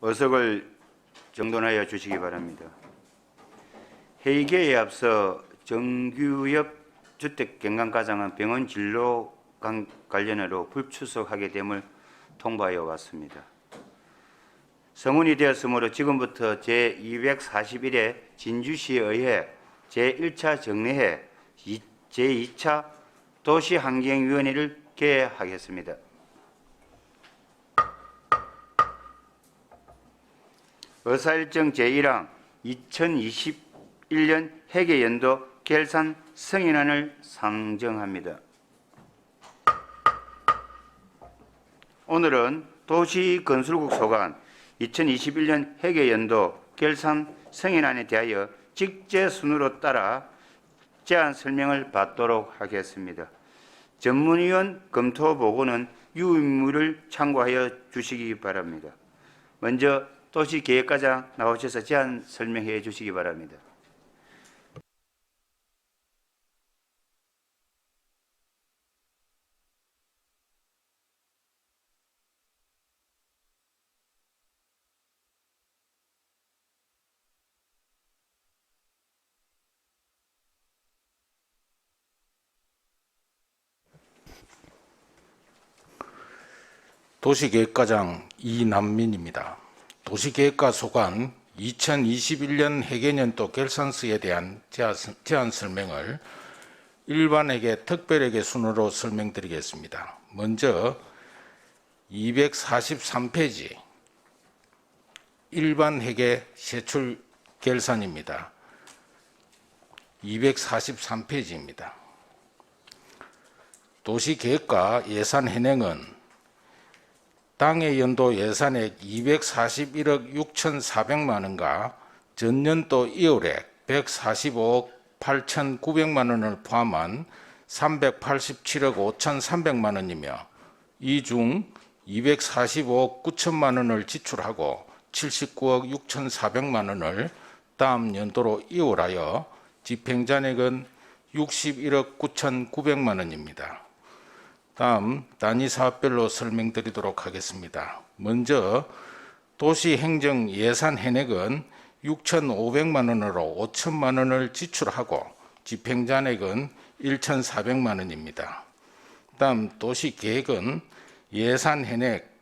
어석을 정돈하여 주시기 바랍니다. 회의계에 앞서 정규엽 주택경감과장은 병원 진료 관련으로 불출석하게 됨을 통보하여 왔습니다. 성운이 되었으므로 지금부터 제241회 진주시에 의해 제1차 정례회 제2차 도시환경위원회를 개회하겠습니다. 의사일정 제1항 2021년 회계연도 결산 승인안을 상정합니다. 오늘은 도시건설국 소관 2021년 회계연도 결산 승인안에 대하여 직제순으로 따라 제안 설명을 받도록 하겠습니다. 전문위원 검토 보고는 유인물을 참고하여 주시기 바랍니다. 먼저 도시계획과장 나오셔서 제안 설명해 주시기 바랍니다. 도시계획과장 이남민입니다. 도시계획과 소관 2021년 회계연도 결산서에 대한 제안 설명을 일반회계, 특별회계 순으로 설명드리겠습니다. 먼저 243페이지 일반회계 세출 결산입니다. 243페이지입니다. 도시계획과 예산 현행은 당해 연도 예산액 241억 6,400만 원과 전년도 이월액 145억 8,900만 원을 포함한 387억 5,300만 원이며 이 중 245억 9천만 원을 지출하고 79억 6,400만 원을 다음 연도로 이월하여 집행잔액은 61억 9,900만 원입니다. 다음 단위 사업별로 설명드리도록 하겠습니다. 먼저 도시행정 예산 현액은 6,500만 원으로 5천만 원을 지출하고 집행잔액은 1,400만 원입니다. 다음 도시계획은 예산 현액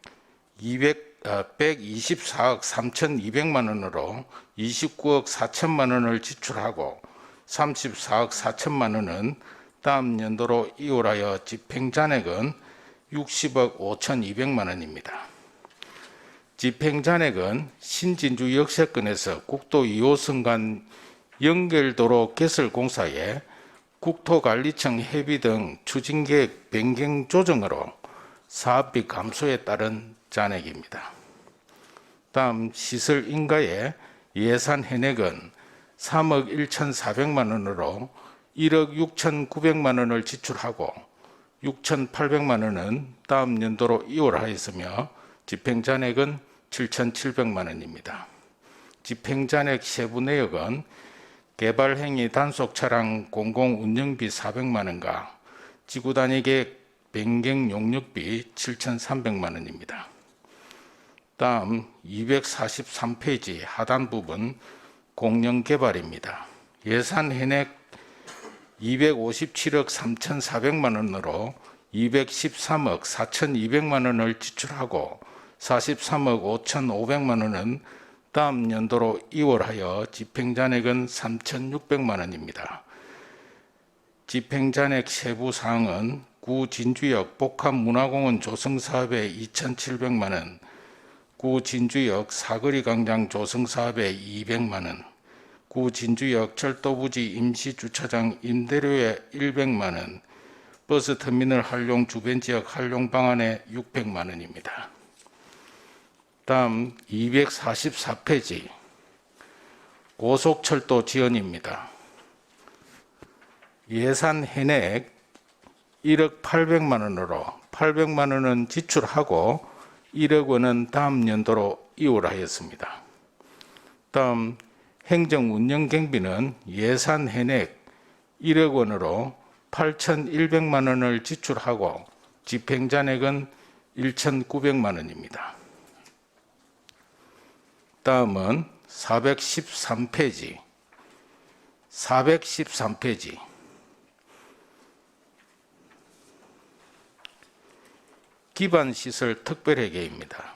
124억 3,200만 원으로 29억 4천만 원을 지출하고 34억 4천만 원은 다음 연도로 이월하여 집행잔액은 60억 5,200만 원입니다. 집행잔액은 신진주 역세권에서 국도 2호선 간 연결도로 개설공사에 국토관리청 협의 등 추진계획 변경 조정으로 사업비 감소에 따른 잔액입니다. 다음 시설 인가의 예산 현액은 3억 1,400만 원으로 1억 6,900만 원을 지출하고 6,800만 원은 다음 연도로 이월하였으며 집행잔액은 7,700만 원입니다. 집행잔액 세부 내역은 개발행위 단속차량 공공운영비 400만 원과 지구단위계획 변경 용역비 7,300만 원입니다. 다음 243페이지 하단 부분 공영개발입니다. 예산 현액 257억 3,400만 원으로 213억 4,200만 원을 지출하고 43억 5,500만 원은 다음 연도로 이월하여 집행잔액은 3,600만 원입니다. 집행잔액 세부사항은 구진주역 복합문화공원 조성사업에 2,700만 원, 구진주역 사거리광장 조성사업에 200만 원, 구진주역 철도부지 임시주차장 임대료에 100만 원, 버스터미널 활용 주변지역 활용 방안에 600만 원입니다. 다음 244페이지 고속철도 지원입니다. 예산 현액 1억 800만 원으로 800만 원은 지출하고 1억 원은 다음 연도로 이월하였습니다. 다음 행정운영경비는 예산 현액 1억 원으로 8,100만 원을 지출하고 집행잔액은 1,900만 원입니다. 다음은 413페이지. 413페이지. 기반시설 특별회계입니다.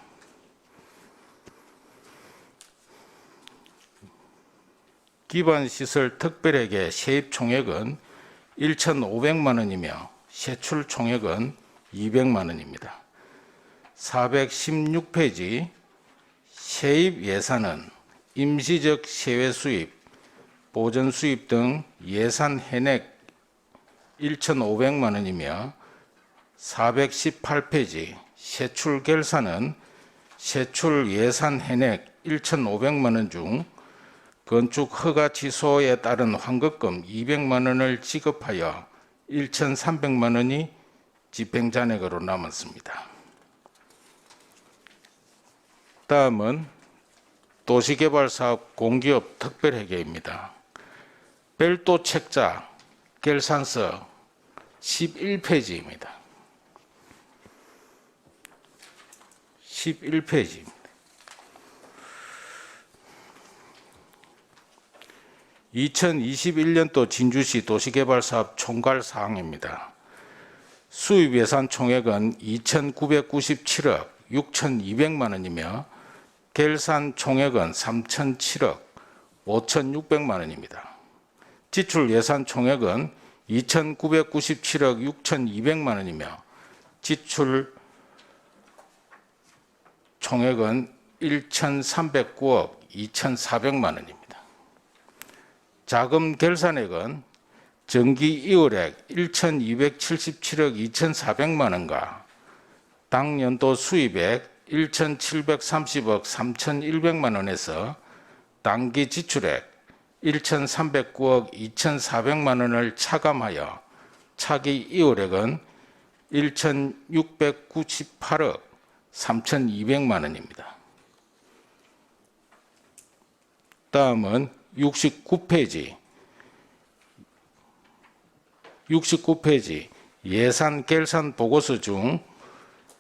기반시설 특별회계 세입 총액은 1,500만 원이며 세출 총액은 200만 원입니다. 416페이지 세입 예산은 임시적 세외 수입, 보전 수입 등 예산 현액 1,500만 원이며 418페이지 세출 결산은 세출 예산 현액 1,500만 원 중 건축 허가 취소에 따른 환급금 200만 원을 지급하여 1,300만 원이 집행잔액으로 남았습니다. 다음은 도시개발사업 공기업 특별회계입니다. 별도 책자 결산서 11페이지입니다. 11페이지입니다. 2021년도 진주시 도시개발사업 총괄사항입니다. 수입 예산 총액은 2,997억 6,200만 원이며 결산 총액은 3,007억 5,600만 원입니다. 지출 예산 총액은 2,997억 6,200만 원이며 지출 총액은 1,309억 2,400만 원입니다. 자금 결산액은 정기 이월액 1,277억 2,400만 원과 당년도 수입액 1,730억 3,100만 원에서 당기 지출액 1,309억 2,400만 원을 차감하여 차기 이월액은 1,698억 3,200만 원입니다. 다음은 69페이지 예산 결산 보고서 중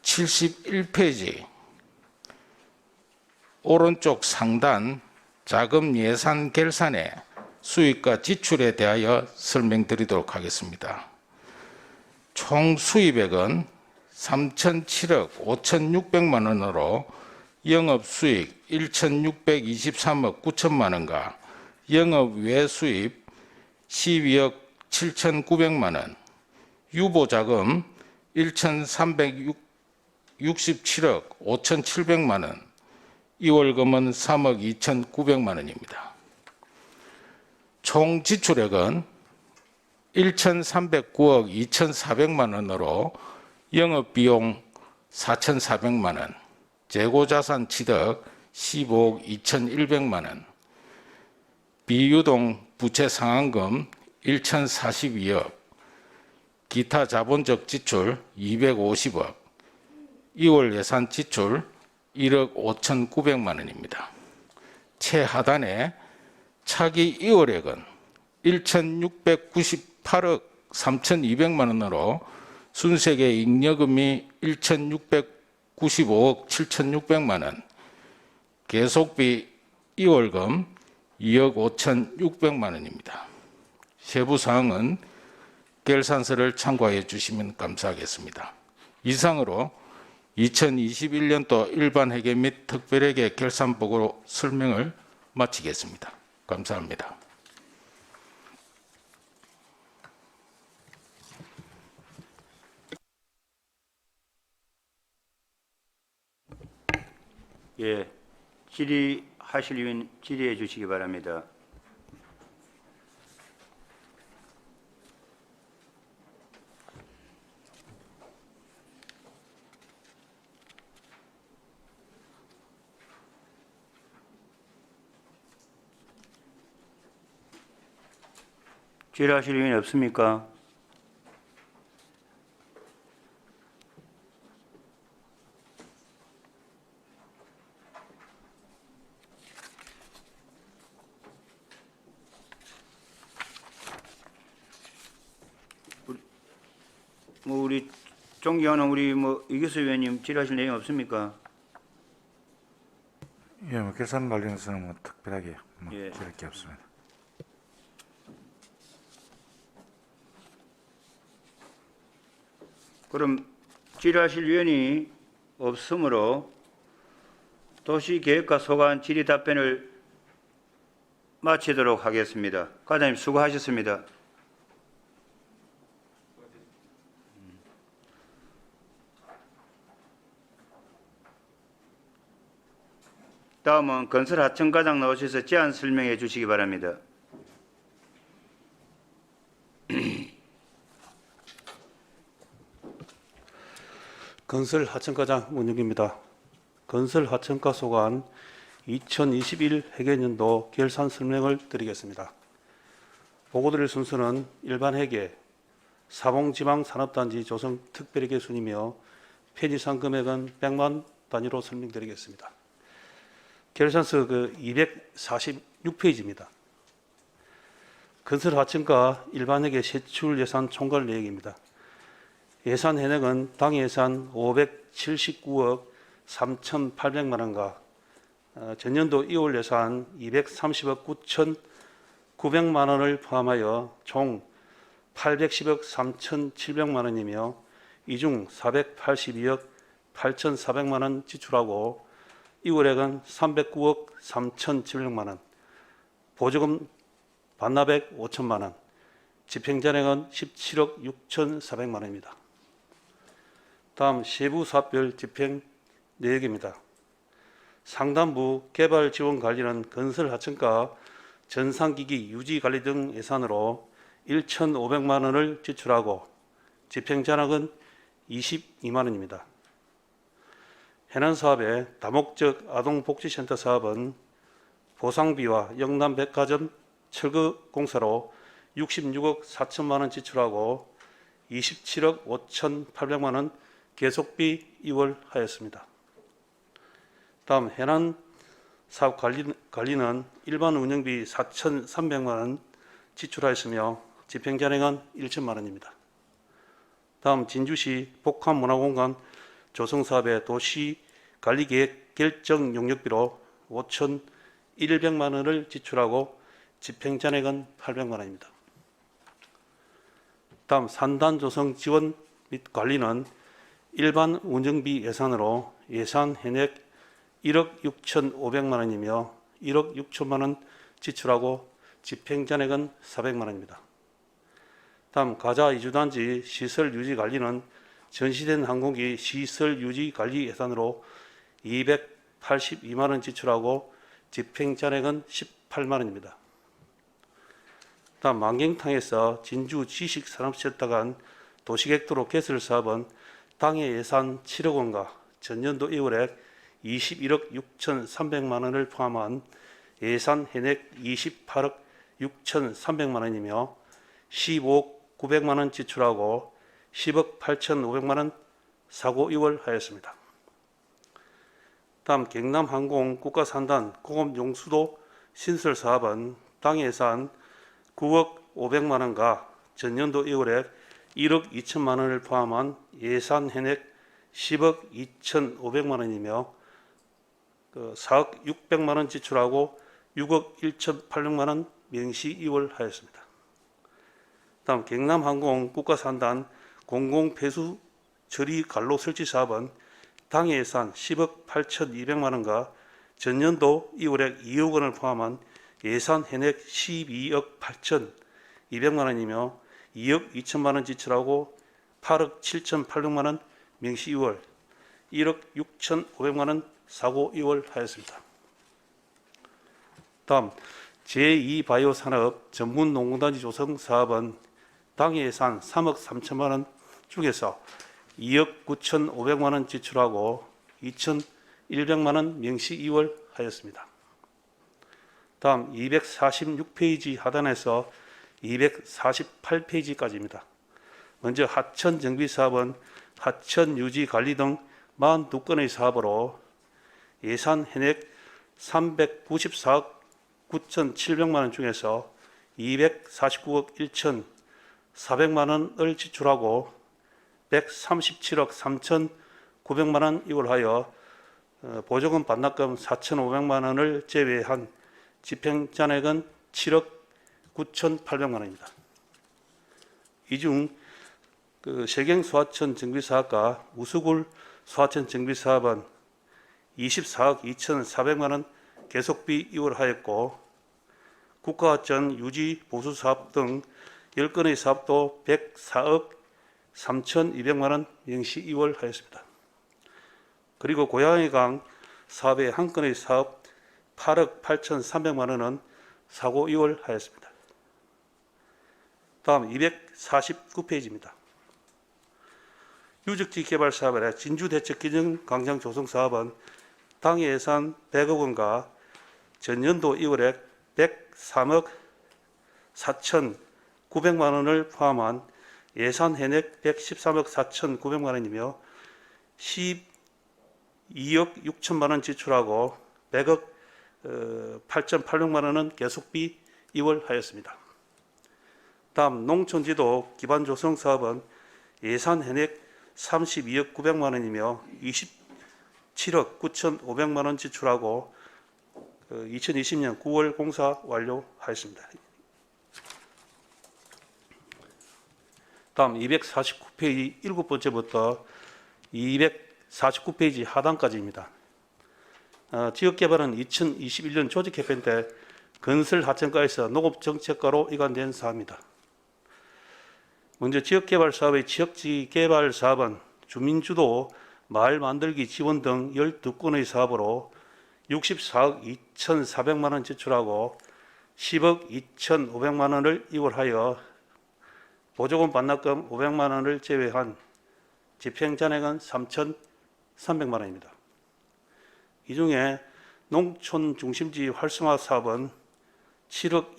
71페이지 오른쪽 상단 자금 예산 결산의 수입과 지출에 대하여 설명드리도록 하겠습니다. 총 수입액은 3,007억 5,600만 원으로 영업수익 1,623억 9천만 원과 영업 외 수입 12억 7,900만 원, 유보자금 1,367억 5,700만 원, 이월금은 3억 2,900만 원입니다. 총 지출액은 1,309억 2,400만 원으로 영업비용 4,400만 원, 재고자산 취득 15억 2,100만 원, 비유동 부채 상환금 1,042억, 기타 자본적 지출 250억, 2월 예산 지출 1억 5,900만 원입니다. 최하단에 차기 2월액은 1,698억 3,200만 원으로 순세계 잉여금이 1,695억 7,600만 원, 계속비 2월금 2억 5,600만 원입니다. 세부 사항은 결산서를 참고해 주시면 감사하겠습니다. 이상으로 2021년도 일반회계 및 특별회계 결산보고 설명을 마치겠습니다. 감사합니다. 예, 질의하실 의원 질의해 주시기 바랍니다. 질의하실 의원이 없습니까? 우리 존경하는 우리 이규수 의원님 질의하실 내용 없습니까? 예, 뭐 결산 관련해서는 뭐 특별하게 예. 드릴 게 없습니다. 그럼 질의하실 위원이 없으므로 도시계획과 소관 질의 답변을 마치도록 하겠습니다. 과장님 수고하셨습니다. 다음은 건설하청과장 나오셔서 제안 설명해 주시기 바랍니다. 건설 하청과장 문영기입니다. 건설 하청과 소관 2021 회계연도 결산 설명을 드리겠습니다. 보고드릴 순서는 일반 회계, 사봉지방산업단지 조성 특별회계 순이며 편의상 금액은 100만 단위로 설명드리겠습니다. 결산서 246페이지입니다. 건설 하청과 일반 회계 세출 예산 총괄 내역입니다. 예산 현액은 당 예산 579억 3,800만 원과 전년도 2월 예산 230억 9,900만 원을 포함하여 총 810억 3,700만 원이며 이 중 482억 8,400만 원 지출하고 이월액은 309억 3,700만 원, 보조금 반납액 5천만 원, 집행잔액은 17억 6,400만 원입니다. 다음 세부 사업별 집행 내역입니다. 상단부 개발 지원 관리는 건설 하청과 전산기기 유지 관리 등 예산으로 1,500만 원을 지출하고 집행잔액은 22만 원입니다. 해난 사업의 다목적 아동복지센터 사업은 보상비와 영남백화점 철거 공사로 66억 4천만 원 지출하고 27억 5,800만 원 계속비 이월하였습니다. 다음 해난 사업 관리는 일반 운영비 4,300만 원 지출하였으며 집행잔액은 1천만 원입니다. 다음 진주시 복합문화공간 조성사업의 도시관리계획 결정 용역비로 5,100만 원을 지출하고 집행잔액은 800만 원입니다. 다음 산단 조성 지원 및 관리는 일반 운영비 예산으로 예산 현액 1억 6,500만 원이며 1억 6천만 원 지출하고 집행잔액은 400만 원입니다. 다음 가자 이주단지 시설 유지 관리는 전시된 항공기 시설 유지 관리 예산으로 282만 원 지출하고 집행잔액은 18만 원입니다. 다음 만경탕에서 진주 지식산업센터 간 도시객도로 개설 사업은 당해 예산 7억 원과 전년도 2월액 21억 6,300만 원을 포함한 예산 현액 28억 6,300만 원이며 15억 900만 원 지출하고 10억 8,500만 원 사고 이월하였습니다. 다음 경남항공 국가산단 공업용수도 신설 사업은 당 예산 9억 500만 원과 전년도 2월에 1억 2천만 원을 포함한 예산 현액 10억 2,500만 원이며 4억 600만 원 지출하고 6억 1,800만 원 명시 이월하였습니다. 다음 경남항공 국가산단 공공폐수 처리 관로 설치 사업은 당 예산 10억 8,200만 원과 전년도 2월에 2억 원을 포함한 예산 현액 12억 8,200만 원이며 2억 2천만 원 지출하고 8억 7,800만 원 명시 2월, 1억 6,500만 원 사고 이월하였습니다. 다음 제2바이오 산업 전문 농구단지 조성 사업은 당 예산 3억 3천만 원 중에서 2억 9,500만 원 지출하고 2,100만 원 명시 이월하였습니다. 다음 246페이지 하단에서 248페이지까지입니다. 먼저 하천 정비 사업은 하천 유지 관리 등 42건의 사업으로 예산 현액 394억 9,700만 원 중에서 249억 1,400만 원을 지출하고 137억 3,900만 원 이월하여 보조금 반납금 4,500만 원을 제외한 집행잔액은 7억 9,800만 원입니다. 이중 세경 소하천 정비 사업과 우수굴 소하천 정비 사업은 24억 2,400만 원 계속비 이월하였고 국가하천 유지 보수 사업 등 10건의 사업도 104억 3,200만 원 명시 이월하였습니다. 그리고 고양이강 사업의 한 건의 사업 8억 8,300만 원은 사고 이월하였습니다. 다음 249페이지입니다. 유적지 개발 사업의 진주대책기능 광장 조성 사업은 당 예산 100억 원과 전년도 이월액 103억 4,900만 원을 포함한 예산 현액 113억 4,900만 원이며 12억 6천만 원 지출하고 100억 8,800만 원은 계속비 이월하였습니다. 다음 농촌지도 기반 조성 사업은 예산 현액 32억 900만 원이며 27억 9,500만 원 지출하고 2020년 9월 공사 완료하였습니다. 다음 249페이지 7번째부터 249페이지 하단까지입니다. 지역개발은 2021년 조직 개편 때 건설 하천가에서 농업정책과로 이관된 사업입니다. 먼저 지역개발 사업의 지역지 개발 사업은 주민주도 마을 만들기 지원 등 12건의 사업으로 64억 2,400만 원 지출하고 10억 2,500만 원을 이월하여 보조금 반납금 500만 원을 제외한 집행잔액은 3,300만 원입니다. 이 중에 농촌 중심지 활성화 사업은 7억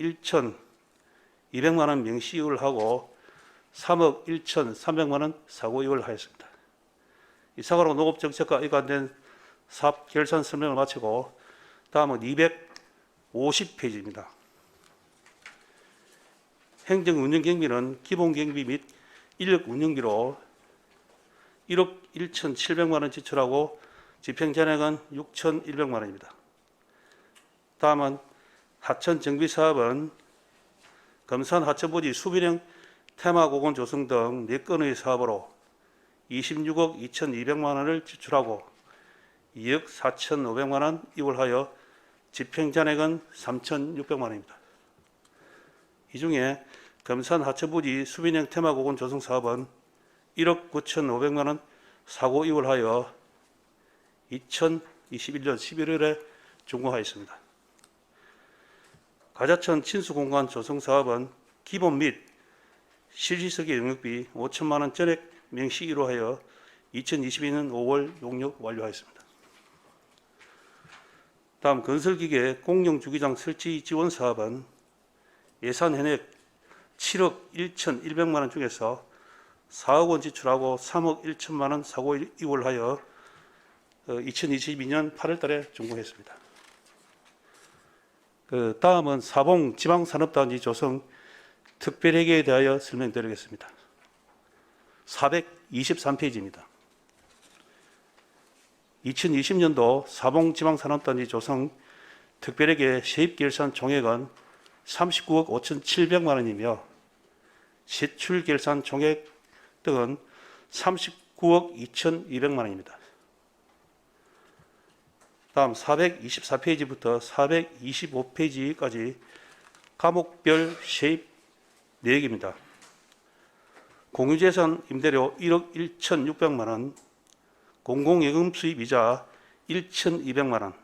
1,200만 원 명시 이월하고 3억 1,300만 원 사고 이월하였습니다. 이 사고로 농업정책과 이관된 사업 결산 설명을 마치고 다음은 250페이지입니다. 행정운영경비는 기본경비 및 인력 운영비로 1억 1,700만 원 지출하고 집행잔액은 6,100만 원입니다. 다음은 하천정비사업은 금산 하천부지 수비령 테마공원 조성 등 4건의 사업으로 26억 2,200만 원을 지출하고 2억 4,500만 원 이월하여 집행잔액은 3,600만 원입니다. 이 중에 금산 하천부지 수비령 테마공원 조성 사업은 1억 9,500만 원 사고 이월하여 2021년 11월에 준공하였습니다. 가자천 친수공간 조성 사업은 기본 및 실시설계 용역비 5천만 원 전액 명시 이루하여 2022년 5월 용역 완료하였습니다. 다음 건설기계 공용주기장 설치 지원 사업은 예산 현액 7억 1,100만 원 중에서 4억 원 지출하고 3억 1천만 원 사고 이월하여 2022년 8월 달에 준공했습니다. 다음은 사봉 지방산업단지 조성 특별회계에 대하여 설명드리겠습니다. 423페이지입니다. 2020년도 사봉 지방산업단지 조성 특별회계 세입결산 총액은 39억 5,700만 원이며 세출결산 총액 등은 39억 2,200만 원입니다. 다음 424페이지부터 425페이지까지 과목별 세입 내역입니다. 공유재산 임대료 1억 1,600만 원, 공공예금 수입 이자 1,200만 원,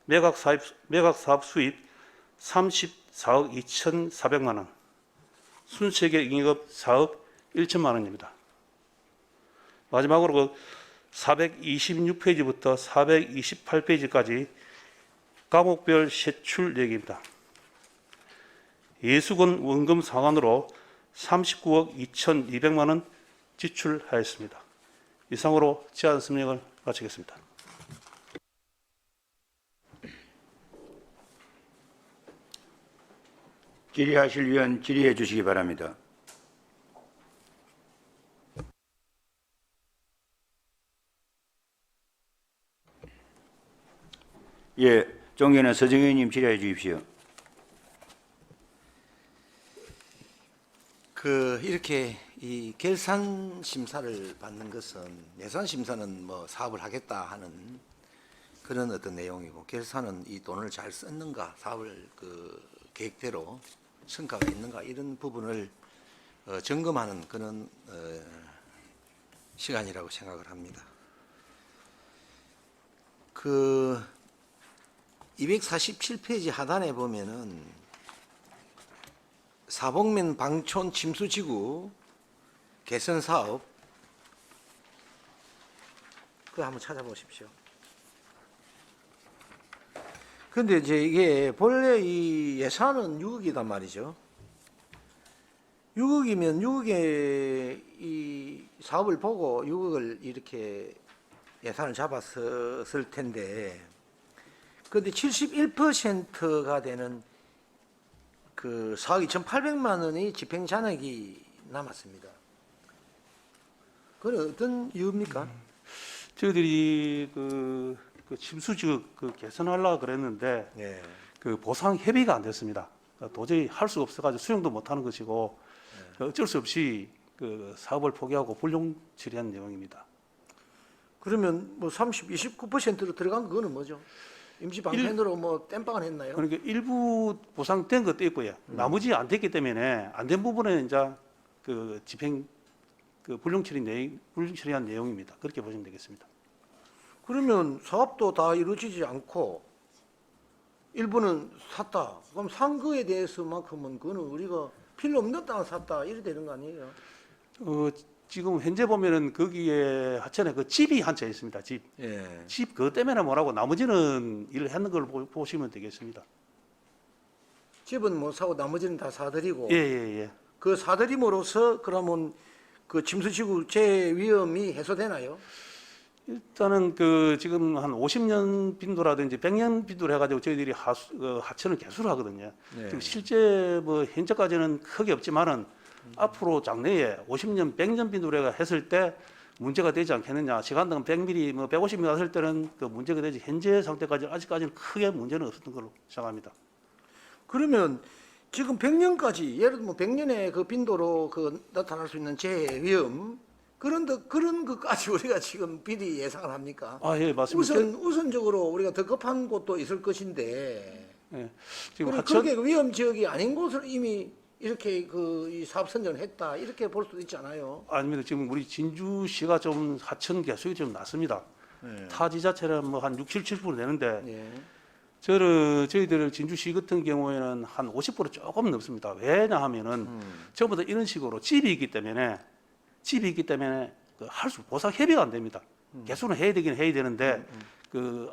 매각사업 수입 34억 2,400만 원, 순세계营业업 4억 1천만 원입니다. 마지막으로 426페이지부터 428페이지까지 과목별 세출 내역입니다. 예수건 원금 상환으로 39억 2,200만 원 지출하였습니다. 이상으로 제안 설명을 마치겠습니다. 질의하실 위원 질의해 주시기 바랍니다. 예, 존경하는 서정현님 질의해 주십시오. 이렇게 이 결산 심사를 받는 것은 예산 심사는 뭐 사업을 하겠다 하는 그런 어떤 내용이고 결산은 이 돈을 잘 썼는가 사업을 계획대로 성과가 있는가 이런 부분을 점검하는 그런 시간이라고 생각을 합니다. 247페이지 하단에 보면은 사복면 방촌 침수지구 개선 사업 그거 한번 찾아보십시오. 근데 이제 이게 본래 이 예산은 6억이단 말이죠. 6억이면 6억에 이 사업을 보고 6억을 이렇게 예산을 잡았을 텐데, 그런데 71%가 되는 4억 2,800만 원의 집행 잔액이 남았습니다. 그건 어떤 이유입니까? 저희들이 그 침수지구 개선하려고 그랬는데 네. 보상 협의가 안 됐습니다. 도저히 할 수가 없어가지고 수용도 못하는 것이고 어쩔 수 없이 사업을 포기하고 불용 처리한 내용입니다. 그러면 뭐 29%로 들어간 그거는 뭐죠? 임시 방편으로 뭐 땜빵을 했나요? 그러니까 일부 보상된 것도 있고요. 나머지 안 됐기 때문에 안 된 부분은 이제 집행 불용 처리한 내용입니다. 그렇게 보시면 되겠습니다. 그러면 사업도 다 이루어지지 않고 일부는 샀다. 그럼 산 거에 대해서만큼은 그거는 우리가 필요 없는 땅을 샀다 이래 되는 거 아니에요? 지금 현재 보면은 거기에 하천에 집이 한 채 있습니다. 집. 예. 집 그것 때문에 뭐라고 나머지는 일을 했는 걸 보시면 되겠습니다. 집은 못 사고 나머지는 다 사들이고 예. 그 사들임으로써 그러면 그 침수지구 재위험이 해소되나요? 일단은 지금 한 50년 빈도라든지 100년 빈도를 해가지고 저희들이 하천을 개수를 하거든요. 네. 지금 실제 뭐 현재까지는 크게 없지만은 앞으로 장래에 50년, 100년 빈도를 했을 때 문제가 되지 않겠느냐. 시간당 100mm, 뭐 150mm 했을 때는 문제가 되지. 현재 상태까지 아직까지는 크게 문제는 없었던 걸로 생각합니다. 그러면 지금 100년까지 예를 들면 100년의 그 빈도로 나타날 수 있는 재위험 그런 것까지 우리가 지금 미리 예상을 합니까? 예, 맞습니다. 우선적으로 우리가 더 급한 곳도 있을 것인데 예, 지금 그렇게 위험 지역이 아닌 곳을 이미 이렇게 이 사업 선정을 했다 이렇게 볼 수도 있지 않아요? 아닙니다. 지금 우리 진주시가 좀 하천 개수가 좀 낮습니다. 네. 타 지자체는 뭐 한 7% 되는데 예. 저희들 진주시 같은 경우에는 한 50% 조금 넘습니다. 왜냐하면은 전부 다 이런 식으로 집이 있기 때문에 보상 협의가 안 됩니다. 개수는 해야 되긴 해야 되는데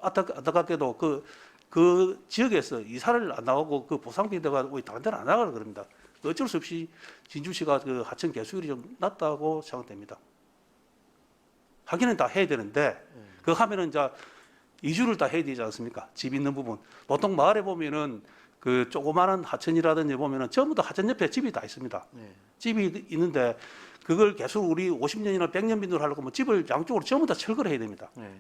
안타깝게도 그 지역에서 이사를 안 나가고 보상 비대가 다른 데는 안 나가려 그럽니다. 어쩔 수 없이 진주시가 하천 개수율이 좀 낮다고 생각됩니다. 하기는 다 해야 되는데 그거 하면은 이제 이주를 다 해야 되지 않습니까? 집 있는 부분. 보통 마을에 보면은 조그마한 하천이라든지 보면은 전부 다 하천 옆에 집이 다 있습니다. 네. 집이 있는데 그걸 계속 우리 50년이나 100년 빈도로 하려고 하면 집을 양쪽으로 전부 다 철거를 해야 됩니다. 네.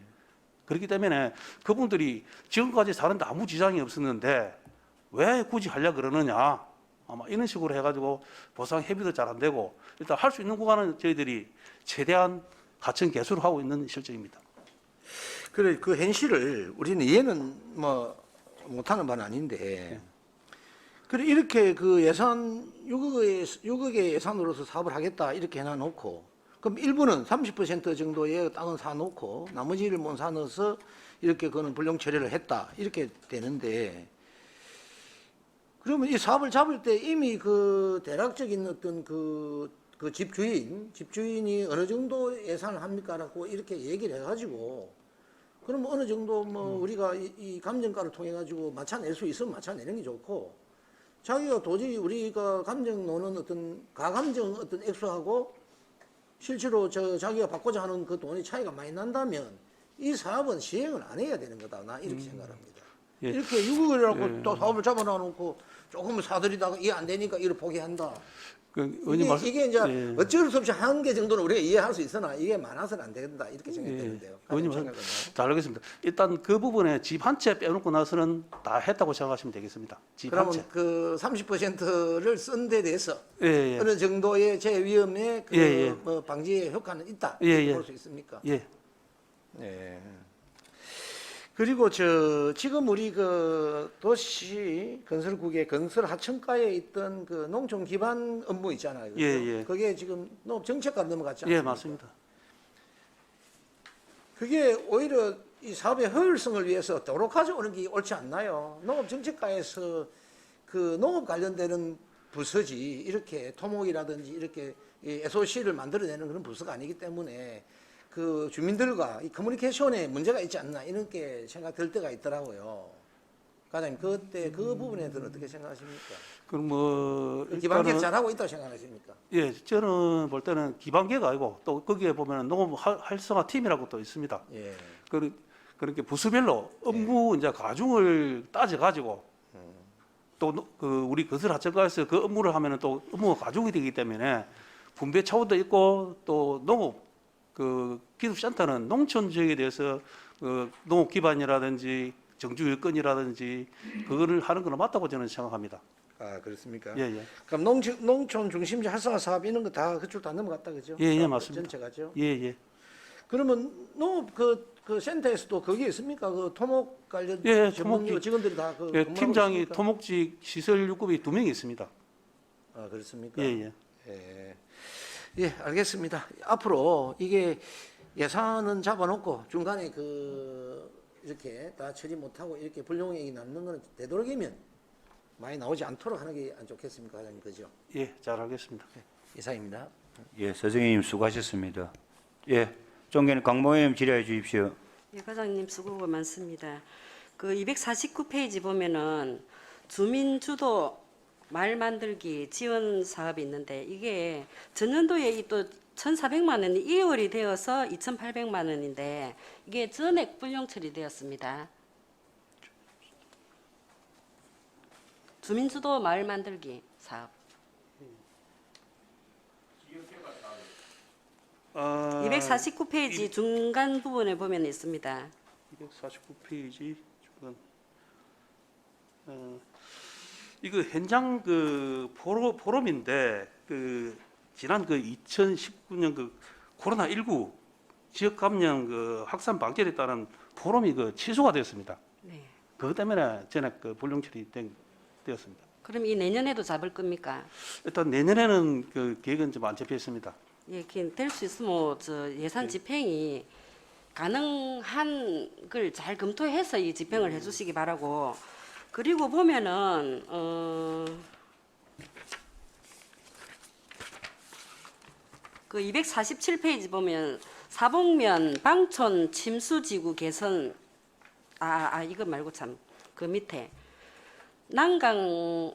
그렇기 때문에 그분들이 지금까지 사는데 아무 지장이 없었는데 왜 굳이 하려 그러느냐. 아마 이런 식으로 해가지고 보상 협의도 잘 안 되고 일단 할 수 있는 구간은 저희들이 최대한 하천 개수를 하고 있는 실정입니다. 그래 그 현실을 우리는 이해는 뭐 못하는 바는 아닌데 그래 이렇게 예산 6억의 예산으로서 사업을 하겠다 이렇게 해놔놓고 그럼 일부는 30% 정도의 땅은 사놓고 나머지를 못 사놓아서 이렇게 그는 불용 처리를 했다 이렇게 되는데 그러면 이 사업을 잡을 때 이미 대략적인 어떤 집주인이 어느 정도 예산을 합니까라고 이렇게 얘기를 해가지고 그럼 어느 정도 우리가 이 감정가를 통해 가지고 맞춰낼 수 있으면 맞춰내는 게 좋고 자기가 도저히 우리가 감정 노는 어떤 가감정 어떤 액수하고 실제로 자기가 받고자 하는 그 돈의 차이가 많이 난다면 이 사업은 시행을 안 해야 되는 거다 나 이렇게 생각합니다. 예. 이렇게 6억이라고 또 사업을 잡아놔놓고 조금 사들이다가 이해 안 되니까 이를 포기한다. 그 의원님 말씀 이게 이제 예. 어쩔 수 없이 한계 정도는 우리가 이해할 수 있으나 이게 많아서는 안 된다 이렇게 생각되는데요. 의원님 잘 알겠습니다. 일단 그 부분에 집 한 채 빼놓고 나서는 다 했다고 생각하시면 되겠습니다. 집 한 채. 그러면 그 30%를 쓴 데 대해서 예, 예. 어느 정도의 제 위험의 그 예, 예. 뭐 방지의 효과는 있다. 예, 이렇게 예. 볼 수 있습니까? 예. 네. 그리고 지금 우리 그 도시 건설국의 건설 하청가에 있던 그 농촌 기반 업무 있잖아요. 그죠? 예, 예. 그게 지금 농업 정책과로 넘어갔지 않습니까? 예, 맞습니다. 그게 오히려 이 사업의 효율성을 위해서 도로 가져오는 게 옳지 않나요? 농업 정책과에서 그 농업 관련되는 부서지 이렇게 토목이라든지 이렇게 이 SOC를 만들어내는 그런 부서가 아니기 때문에 그 주민들과 이 커뮤니케이션에 문제가 있지 않나 이런 게 생각될 때가 있더라고요. 과장님 그때 그 부분에 대해서 어떻게 생각하십니까? 그럼 뭐 기반계획 일단은 잘하고 있다고 생각하십니까? 예, 저는 볼 때는 기반계가 아니고 또 거기에 보면 농업 활성화 팀이라고 또 있습니다. 예. 그렇게 부서별로 업무 이제 가중을 따져 가지고 또 그 우리 건설하청과에서 그 업무를 하면은 또 업무가 가중이 되기 때문에 분배 차원도 있고 또 농업 그 기술센터는 농촌 지역에 대해서 그 농업 기반이라든지 정주 일건이라든지 그거를 하는 거는 맞다고 저는 생각합니다. 아 그렇습니까? 예, 예. 그럼 농촌 중심지 활성화 사업 이런 거 다 그쪽 다 넘어갔다 그죠? 예, 예, 사업 맞습니다. 전체가죠. 예, 예. 그러면 농업 그 센터에서도 거기 있습니까? 그 토목 관련 예, 전문 토목지. 직원들이 다 그 예, 근무하고 팀장이 있습니까? 토목지 시설 유급이 2명이 있습니다. 아 그렇습니까? 예, 예. 예. 예, 알겠습니다. 앞으로 이게 예산은 잡아놓고 중간에 그 이렇게 다 처리 못하고 이렇게 불용액이 남는 거는 되도록이면 많이 나오지 않도록 하는 게 안 좋겠습니까, 과장님 그죠? 예, 잘 알겠습니다. 이상입니다. 예, 서정현님 수고하셨습니다. 예, 존경하는 강모 의원님 질의해 주십시오. 예, 과장님 수고가 많습니다. 그 249페이지 보면은 주민 주도 말 만들기 지원 사업이 있는데 이게 전년도에 이 또 1,400만 원이 2월이 되어서 2,800만 원인데 이게 전액 불용 처리되었습니다. 주민 주도 마을 만들기 사업. 아, 249페이지 중간 부분에 보면 있습니다. 249페이지 중간. 이거 현장 그 포럼인데 그 지난 그 2019년 그 코로나 19 지역 감염 그 확산 방지에 따른 포럼이 그 취소가 되었습니다. 네. 그것 때문에 전액 그 불용 처리되었습니다. 그럼 이 내년에도 잡을 겁니까? 일단 내년에는 그 계획은 좀 안 잡혀 있습니다. 예, 될 수 있으면 저 예산 집행이 가능한 걸 잘 검토해서 이 집행을 해주시기 바라고. 그리고 보면은 그 247페이지 보면 사복면 방촌 침수지구 개선 이거 말고 참 그 밑에 난강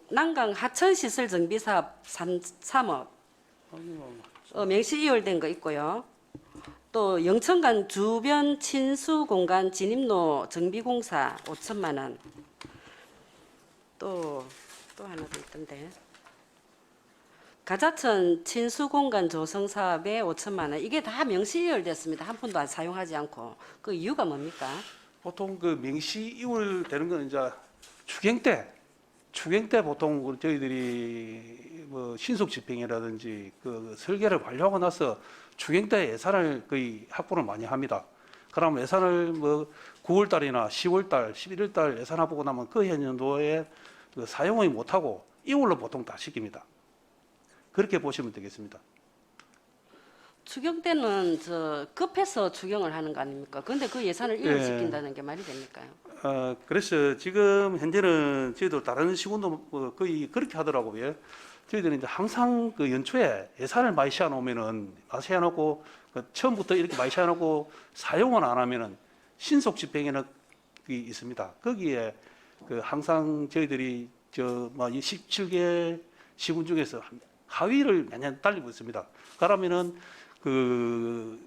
하천 시설 정비 사업 3업 명시 이월된 거 있고요. 또 영천간 주변 친수 공간 진입로 정비 공사 5천만 원. 또 하나 더 있던데. 가자천 친수 공간 조성 사업에 5천만 원. 이게 다 명시 이월됐습니다. 한 푼도 안 사용하지 않고. 그 이유가 뭡니까? 보통 그 명시 이월되는 건 이제 추경 때 보통 우리 저희들이 뭐 신속 집행이라든지 그 설계를 완료하고 나서 추경 때 예산을 거의 확보를 많이 합니다. 그럼 예산을 뭐 9월 달이나 10월 달, 11월 달 예산 보고 나면 그 해년도에 그 사용을 못 하고 2월로 보통 다 시킵니다. 그렇게 보시면 되겠습니다. 추경 때는 저 급해서 추경을 하는 거 아닙니까? 근데 그 예산을 이월시킨다는 게 말이 됩니까? 그래서 지금 현재는 저희도 다른 시군도 뭐 거의 그렇게 하더라고요. 저희들은 이제 항상 그 연초에 예산을 많이 시해놓으면은 시해놓고 그 처음부터 이렇게 많이 시해놓고 사용을 안 하면은 신속 집행에는 있습니다. 거기에 그 항상 저희들이 저뭐 17개 시군 중에서 하위를 매년 달리고 있습니다. 그러면은 그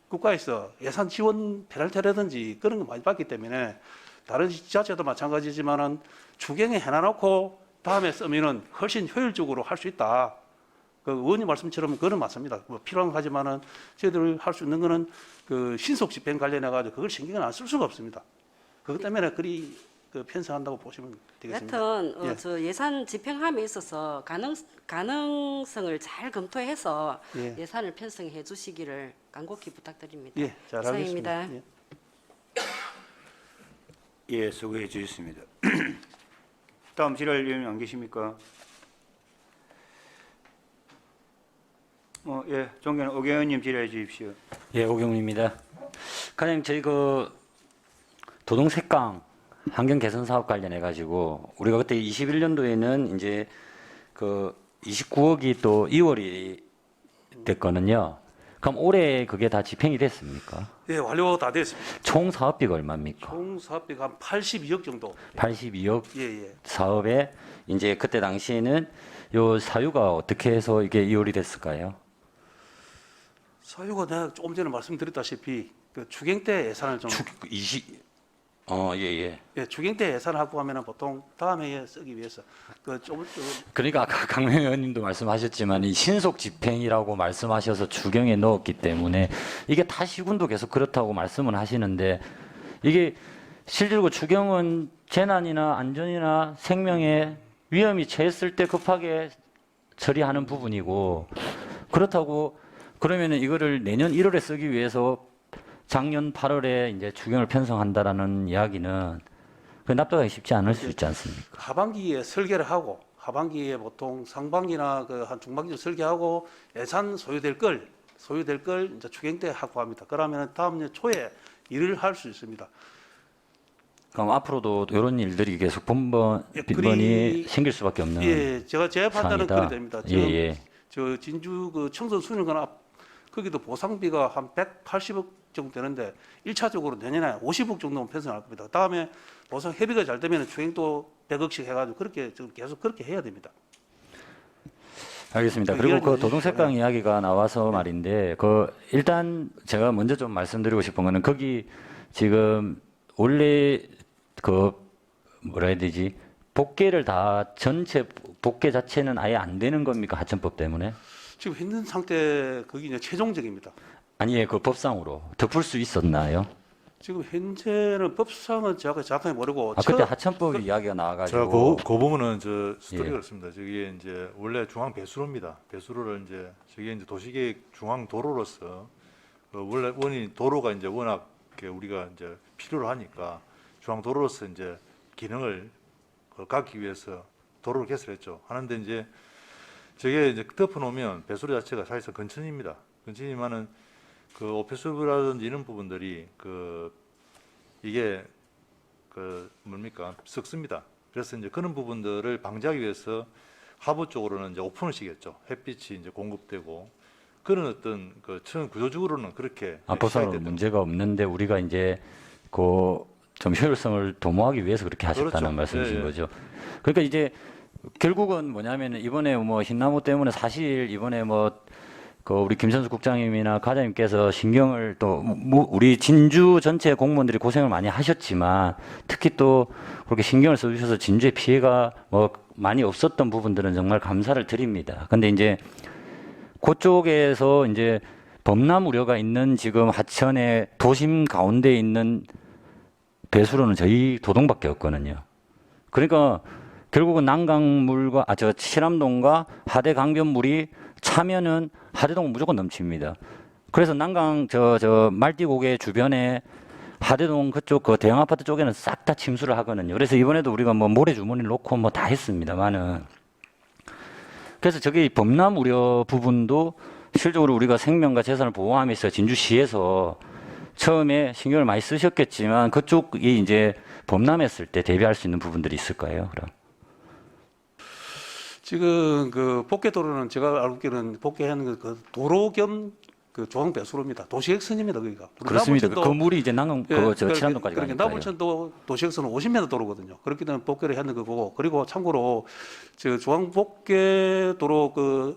국가에서 예산 지원 페널티라든지 그런 거 많이 받기 때문에 다른 지자체도 마찬가지지만은 추경에 해놔놓고 다음에 쓰면은 훨씬 효율적으로 할 수 있다. 그 의원님 말씀처럼 그거는 맞습니다. 뭐 필요한 하지만은 저희들 할 수 있는 거는 그 신속 집행 관련해 가지고 그걸 신경을 안 쓸 수가 없습니다. 그것 때문에 그리 그 편성한다고 보시면 되겠습니다. 여하튼 예. 저 예산 집행함에 있어서 가능성을 잘 검토해서 예. 예산을 편성해 주시기를 간곡히 부탁드립니다. 예, 잘 이상입니다. 알겠습니다. 예. 예, 수고해 주셨습니다. 다음 질의위원 안 계십니까? 예, 존경하는 오 의원님 질의해 주십시오. 예, 오경입니다. 과장님, 저희 그 도동색강 환경 개선 사업 관련해 가지고 우리가 그때 21년도에는 이제 그 29억이 또 2월이 됐거든요. 그럼 올해 그게 다 집행이 됐습니까? 예, 완료 다 됐습니다. 총 사업비가 얼마입니까? 총 사업비가 한 82억 정도. 82억 예, 예. 사업에 이제 그때 당시에는 요 사유가 어떻게 해서 이게 2월이 됐을까요? 사유가 내가 조금 전에 말씀드렸다시피 그 추경 때 예산을 좀 예. 예, 추경 때 예산을 확보하면은 보통 다음 해에 쓰기 위해서 좀 그러니까 아까 강명 의원님도 말씀하셨지만 이 신속 집행이라고 말씀하셔서 추경에 넣었기 때문에 이게 타 시군도 계속 그렇다고 말씀을 하시는데 이게 실제로 추경은 재난이나 안전이나 생명에 위험이 처했을 때 급하게 처리하는 부분이고 그렇다고 그러면은 이거를 내년 1월에 쓰기 위해서 작년 8월에 이제 추경을 편성한다라는 이야기는 그 납득하기 쉽지 않을 수 있지 않습니까? 하반기에 설계를 하고 하반기에 보통 상반기나 그 한 중반기에 설계하고 예산 소요될 걸 이제 추경 때 확보합니다. 그러면 다음 년 초에 일을 할 수 있습니다. 그럼 앞으로도 이런 일들이 계속 예, 번번이 생길 수밖에 없는 예, 제 판단은 상황이다. 그래 됩니다. 예, 지금 예. 저 진주 그 청선 수련관 앞 거기도 보상비가 한 180억 정도 되는데 1차적으로 내년에 50억 정도는 편성할 겁니다. 다음에 보상 협의가 잘 되면 추경도 100억씩 해가지고 그렇게 좀 계속 그렇게 해야 됩니다. 알겠습니다. 그 그리고 이야기는 그 도동색강 이야기가 나와서 말인데 그 일단 제가 먼저 좀 말씀드리고 싶은 거는 거기 지금 원래 그 뭐라 해야 되지 복개를 다 전체 복개 자체는 아예 안 되는 겁니까 하천법 때문에? 지금 있는 상태 거기 이제 최종적입니다. 아니 그 법상으로 덮을 수 있었나요? 지금 현재는 법상은 제가 정확하게 모르고 아 그때 하천법 이야기가 자, 나와가지고 그 부분은 저 스토리가 예. 그렇습니다. 저게 이제 원래 중앙 배수로입니다. 배수로를 이제 저게 이제 도시계획 중앙 도로로서 원래 도로가 이제 워낙 우리가 이제 필요로 하니까 중앙 도로로서 이제 기능을 갖기 위해서 도로를 개설했죠. 하는데 이제 저게 이제 덮어놓으면 배수로 자체가 사실상 건천입니다. 건천이면은 그 오폐수라든지 이런 부분들이 이게 뭡니까 썩습니다. 그래서 이제 그런 부분들을 방지하기 위해서 하부 쪽으로는 이제 오픈을 시켰죠. 햇빛이 이제 공급되고 그런 어떤 천 구조적으로는 그렇게 앞으로는 시작됐던 문제가 없는데 우리가 이제 그 좀 효율성을 도모하기 위해서 그렇게 하셨다는 그렇죠. 말씀이신 예, 예. 거죠. 그러니까 이제 결국은 뭐냐면은 이번에 뭐 흰나무 때문에 사실 이번에 그 우리 김선수 국장님이나 과장님께서 신경을 또 우리 진주 전체 공무원들이 고생을 많이 하셨지만 특히 또 그렇게 신경을 써주셔서 진주의 피해가 많이 없었던 부분들은 정말 감사를 드립니다. 근데 이제 그쪽에서 이제 범람 우려가 있는 지금 하천의 도심 가운데 있는 배수로는 저희 도동밖에 없거든요. 그러니까 결국은 난강물과 저 칠암동과 하대 강변물이 차면은 하대동은 무조건 넘칩니다. 그래서 난강 저 말띠고개 주변에 하대동 그쪽 그 대형 아파트 쪽에는 싹 다 침수를 하거든요. 그래서 이번에도 우리가 모래 주머니를 놓고 다 했습니다만은 그래서 저기 범람 우려 부분도 실질적으로 우리가 생명과 재산을 보호하면서 진주시에서 처음에 신경을 많이 쓰셨겠지만 그쪽이 이제 범람했을 때 대비할 수 있는 부분들이 있을까요? 그럼? 지금 그 복개도로는 제가 알고 있기로는 복개하는 그 도로 겸 그 조항 배수로입니다. 도시액선입니다 거기가. 우리 그렇습니다. 나물천도- 그 물이 이제 난강 저 칠암동까지 그러니까 가니까요. 나물천도 도시액선은 50m 도로거든요. 그렇기 때문에 복개를 하는 거고 그리고 참고로 저 중앙 복개도로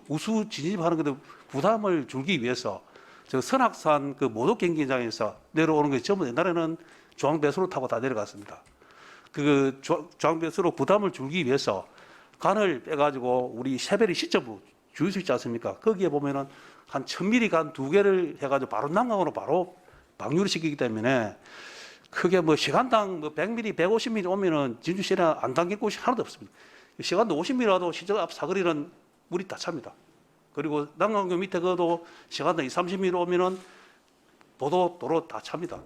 우수 진입하는 것도 부담을 줄기 위해서 저 선악산 그 모독 경기장에서 내려오는 것이 전부 옛날에는 중앙배수로 타고 다 내려갔습니다. 그 중앙배수로 부담을 줄기 위해서 간을 빼가지고 우리 셰베리 시점부 주유소 있지 않습니까? 거기에 보면은 한 1000mm 간 2개를 해가지고 바로 난강으로 바로 방류를 시키기 때문에 크게 뭐 시간당 뭐 100mm, 150mm 오면은 진주시내 안 당길 곳이 하나도 없습니다. 시간당 50mm라도 시적 앞 사거리는 물이 다 찹니다. 그리고 난강교 밑에 그도 시간당 20, 30mm 오면은 도로 다 찹니다.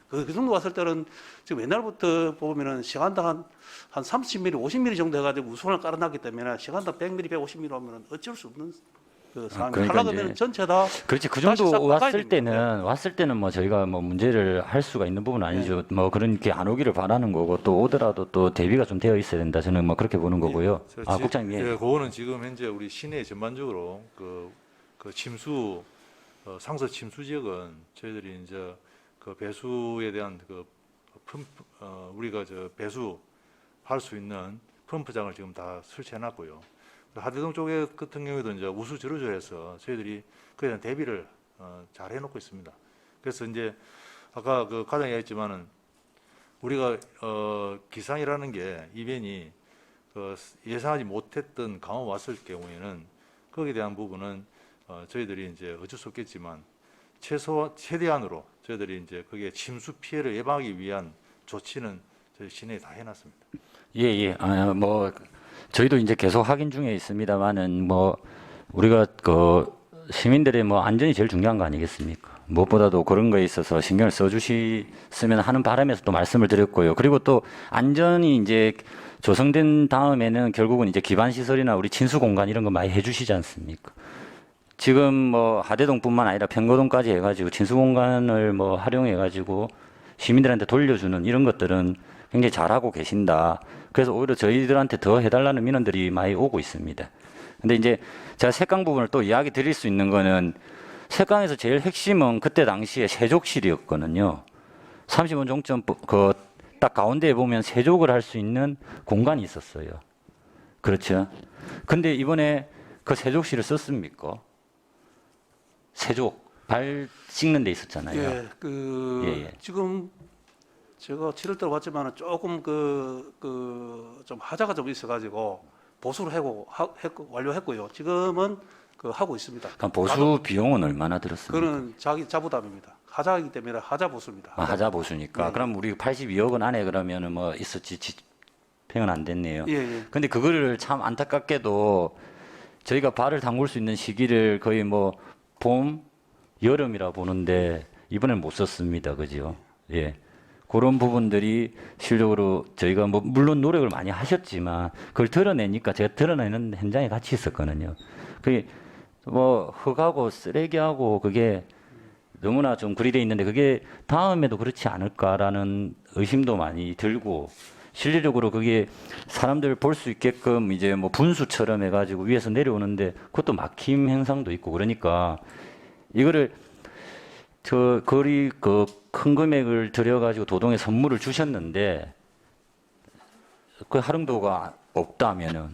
그 정도 왔을 때는 지금 옛날부터 보면은 시간당 한 30mm, 50mm 정도 해가지고 우선을 깔아놨기 때문에 시간당 100mm, 150mm 오면은 어쩔 수 없는 그 상황이 그러니까 하려면 이제 전체 다 그렇지 그 다시 정도 싹 바꿔야 왔을 됩니다. 때는 뭐 저희가 뭐 문제를 할 수가 있는 부분은 아니죠. 뭐 그런 게 안 오기를 바라는 거고 또 오더라도 또 대비가 좀 되어 있어야 된다. 저는 뭐 그렇게 보는 거고요. 아 국장님 예. 그거는 지금 현재 우리 시내 전반적으로 그 침수 상서 침수 지역은 저희들이 이제 그 배수에 대한 그 우리가 저 배수할 수 있는 펌프장을 지금 다 설치해놨고요. 하대동 쪽에 같은 경우에도 이제 우수 저루조에서 저희들이 그에 대한 대비를 잘 해놓고 있습니다. 그래서 이제 아까 그 과장이 얘기했지만은 우리가 기상이라는 게 이변이 예상하지 못했던 강원 왔을 경우에는 거기에 대한 부분은 저희들이 이제 어쩔 수 없겠지만 최대한으로 저희들이 이제 거기에 침수 피해를 예방하기 위한 조치는 저희 시내에 다 해놨습니다. 예. 뭐 저희도 이제 계속 확인 중에 있습니다만은 뭐 우리가 그 시민들의 뭐 안전이 제일 중요한 거 아니겠습니까? 무엇보다도 그런 거에 있어서 신경을 써주시면 하는 바람에서 또 말씀을 드렸고요. 그리고 또 안전이 이제 조성된 다음에는 결국은 이제 기반 시설이나 우리 친수 공간 이런 거 많이 해주시지 않습니까? 지금 뭐 하대동뿐만 아니라 평거동까지 해가지고 친수 공간을 뭐 활용해가지고 시민들한테 돌려주는 이런 것들은 굉장히 잘하고 계신다. 그래서 오히려 저희들한테 더 해달라는 민원들이 많이 오고 있습니다. 근데 이제 제가 색강 부분을 또 이야기 드릴 수 있는 거는 색강에서 제일 핵심은 그때 당시에 세족실이었거든요. 30원 종점 그 딱 가운데에 보면 세족을 할 수 있는 공간이 있었어요. 그렇죠. 근데 이번에 그 세족실을 썼습니까? 세족 발 씻는 데 있었잖아요. 예, 예. 지금 제가 7월달 왔지만은 조금 좀 하자가 좀 있어가지고 보수를 완료했고요. 지금은 하고 있습니다. 그럼 보수 비용은 얼마나 들었습니까? 그거는 자기 자부담입니다. 하자이기 때문에 하자 보수입니다. 하자 보수니까. 네. 그럼 우리 82억 원 안에 그러면은 뭐 있었지 집행은 안 됐네요. 예. 근데 그거를 참 안타깝게도 저희가 발을 담글 수 있는 시기를 거의 뭐 봄, 여름이라 보는데 이번엔 못 썼습니다. 그죠? 예. 그런 부분들이 실적으로 저희가 뭐 물론 노력을 많이 하셨지만 그걸 드러내니까 제가 드러내는 현장에 같이 있었거든요. 그게 뭐 흙하고 쓰레기하고 그게 너무나 좀 그리 돼 있는데 그게 다음에도 그렇지 않을까라는 의심도 많이 들고 실질적으로 그게 사람들 볼 수 있게끔 이제 뭐 분수처럼 해가지고 위에서 내려오는데 그것도 막힘 현상도 있고 그러니까 이거를 저 거리 그 큰 금액을 들여가지고 도동에 선물을 주셨는데 그 활용도가 없다면은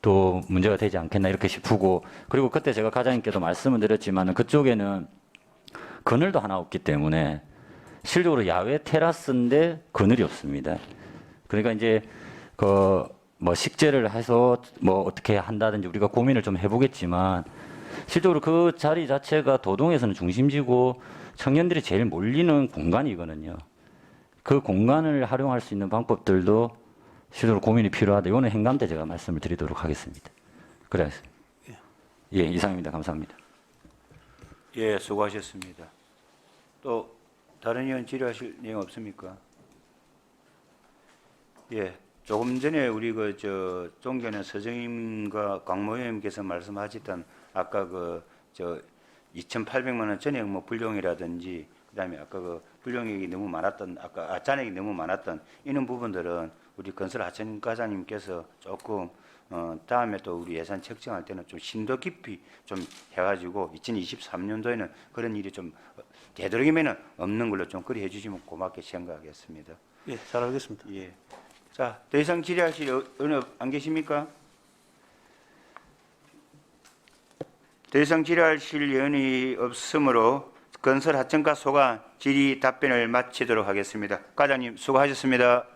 또 문제가 되지 않겠나 이렇게 싶고 그리고 그때 제가 과장님께도 말씀을 드렸지만은 그쪽에는 그늘도 하나 없기 때문에 실적으로 야외 테라스인데 그늘이 없습니다. 그러니까 이제 그 뭐 식재를 해서 뭐 어떻게 한다든지 우리가 고민을 좀 해보겠지만 실적으로 그 자리 자체가 도동에서는 중심지고 청년들이 제일 몰리는 공간이거든요. 그 공간을 활용할 수 있는 방법들도 실제로 고민이 필요하다. 이거는 행감 때 제가 말씀을 드리도록 하겠습니다. 그래서 예, 이상입니다. 감사합니다. 예, 수고하셨습니다. 또 다른 의원 질의하실 내용 없습니까? 예, 조금 전에 우리 존경하는 서정임과 강모 의원님께서 말씀하셨던 아까 2,800만 원 전액 뭐 불용이라든지 그다음에 아까 불용액이 너무 많았던 아까 잔액이 너무 많았던 이런 부분들은 우리 건설 하천 과장님께서 조금 다음에 또 우리 예산 책정할 때는 좀 심도 깊이 좀 해가지고 2023년도에는 그런 일이 좀 되도록이면은 없는 걸로 좀 그리 해주시면 고맙게 생각하겠습니다. 예, 잘 알겠습니다. 예. 자, 더 이상 질의하실 의원 안 계십니까? 더 이상 질의하실 의원이 없으므로 건설 하천과 소관 질의 답변을 마치도록 하겠습니다. 과장님 수고하셨습니다.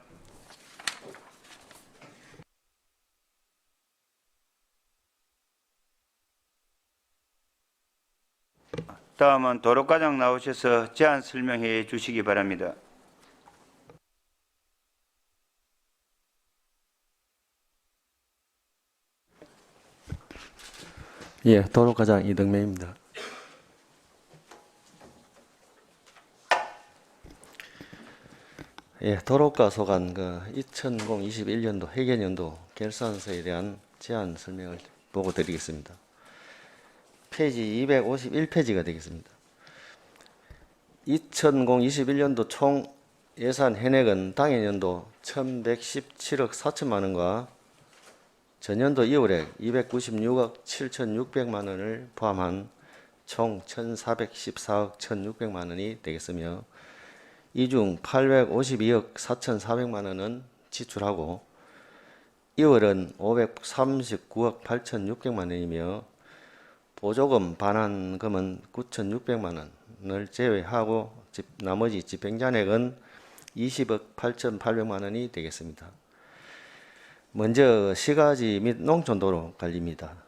다음은 도로과장 나오셔서 제안 설명해 주시기 바랍니다. 예, 도로과장 이덕명입니다. 예, 도로과 소관 2021년도 회계연도 결산서에 대한 제안 설명을 보고 드리겠습니다. 페이지 251페이지가 되겠습니다. 2021년도 총 예산 현액은 당해년도 1,117억 4천만 원과 전년도 2월에 296억 7,600만 원을 포함한 총 1,414억 1,600만 원이 되겠으며 이 중 852억 4,400만 원은 지출하고 2월은 539억 8,600만 원이며 보조금 반환금은 9,600만 원을 제외하고 나머지 집행잔액은 20억 8,800만 원이 되겠습니다. 먼저 시가지 및 농촌도로 관리입니다.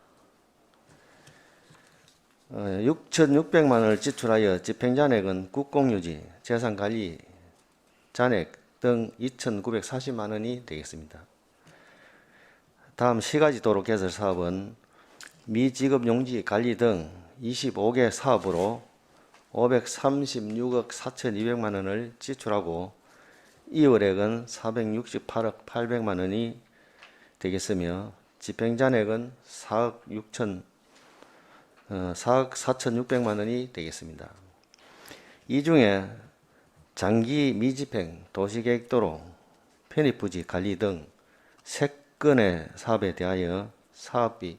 6,600만 원을 지출하여 집행잔액은 국공유지, 재산관리 잔액 등 2,940만 원이 되겠습니다. 다음 시가지 도로 개설 사업은 미지급용지 관리 등 25개 사업으로 536억 4,200만 원을 지출하고 이월액은 468억 800만 원이 되겠으며 집행잔액은 4억 4,600만 원이 되겠습니다. 이 중에 장기 미집행 도시계획도로 편입부지 관리 등 3건의 사업에 대하여 사업비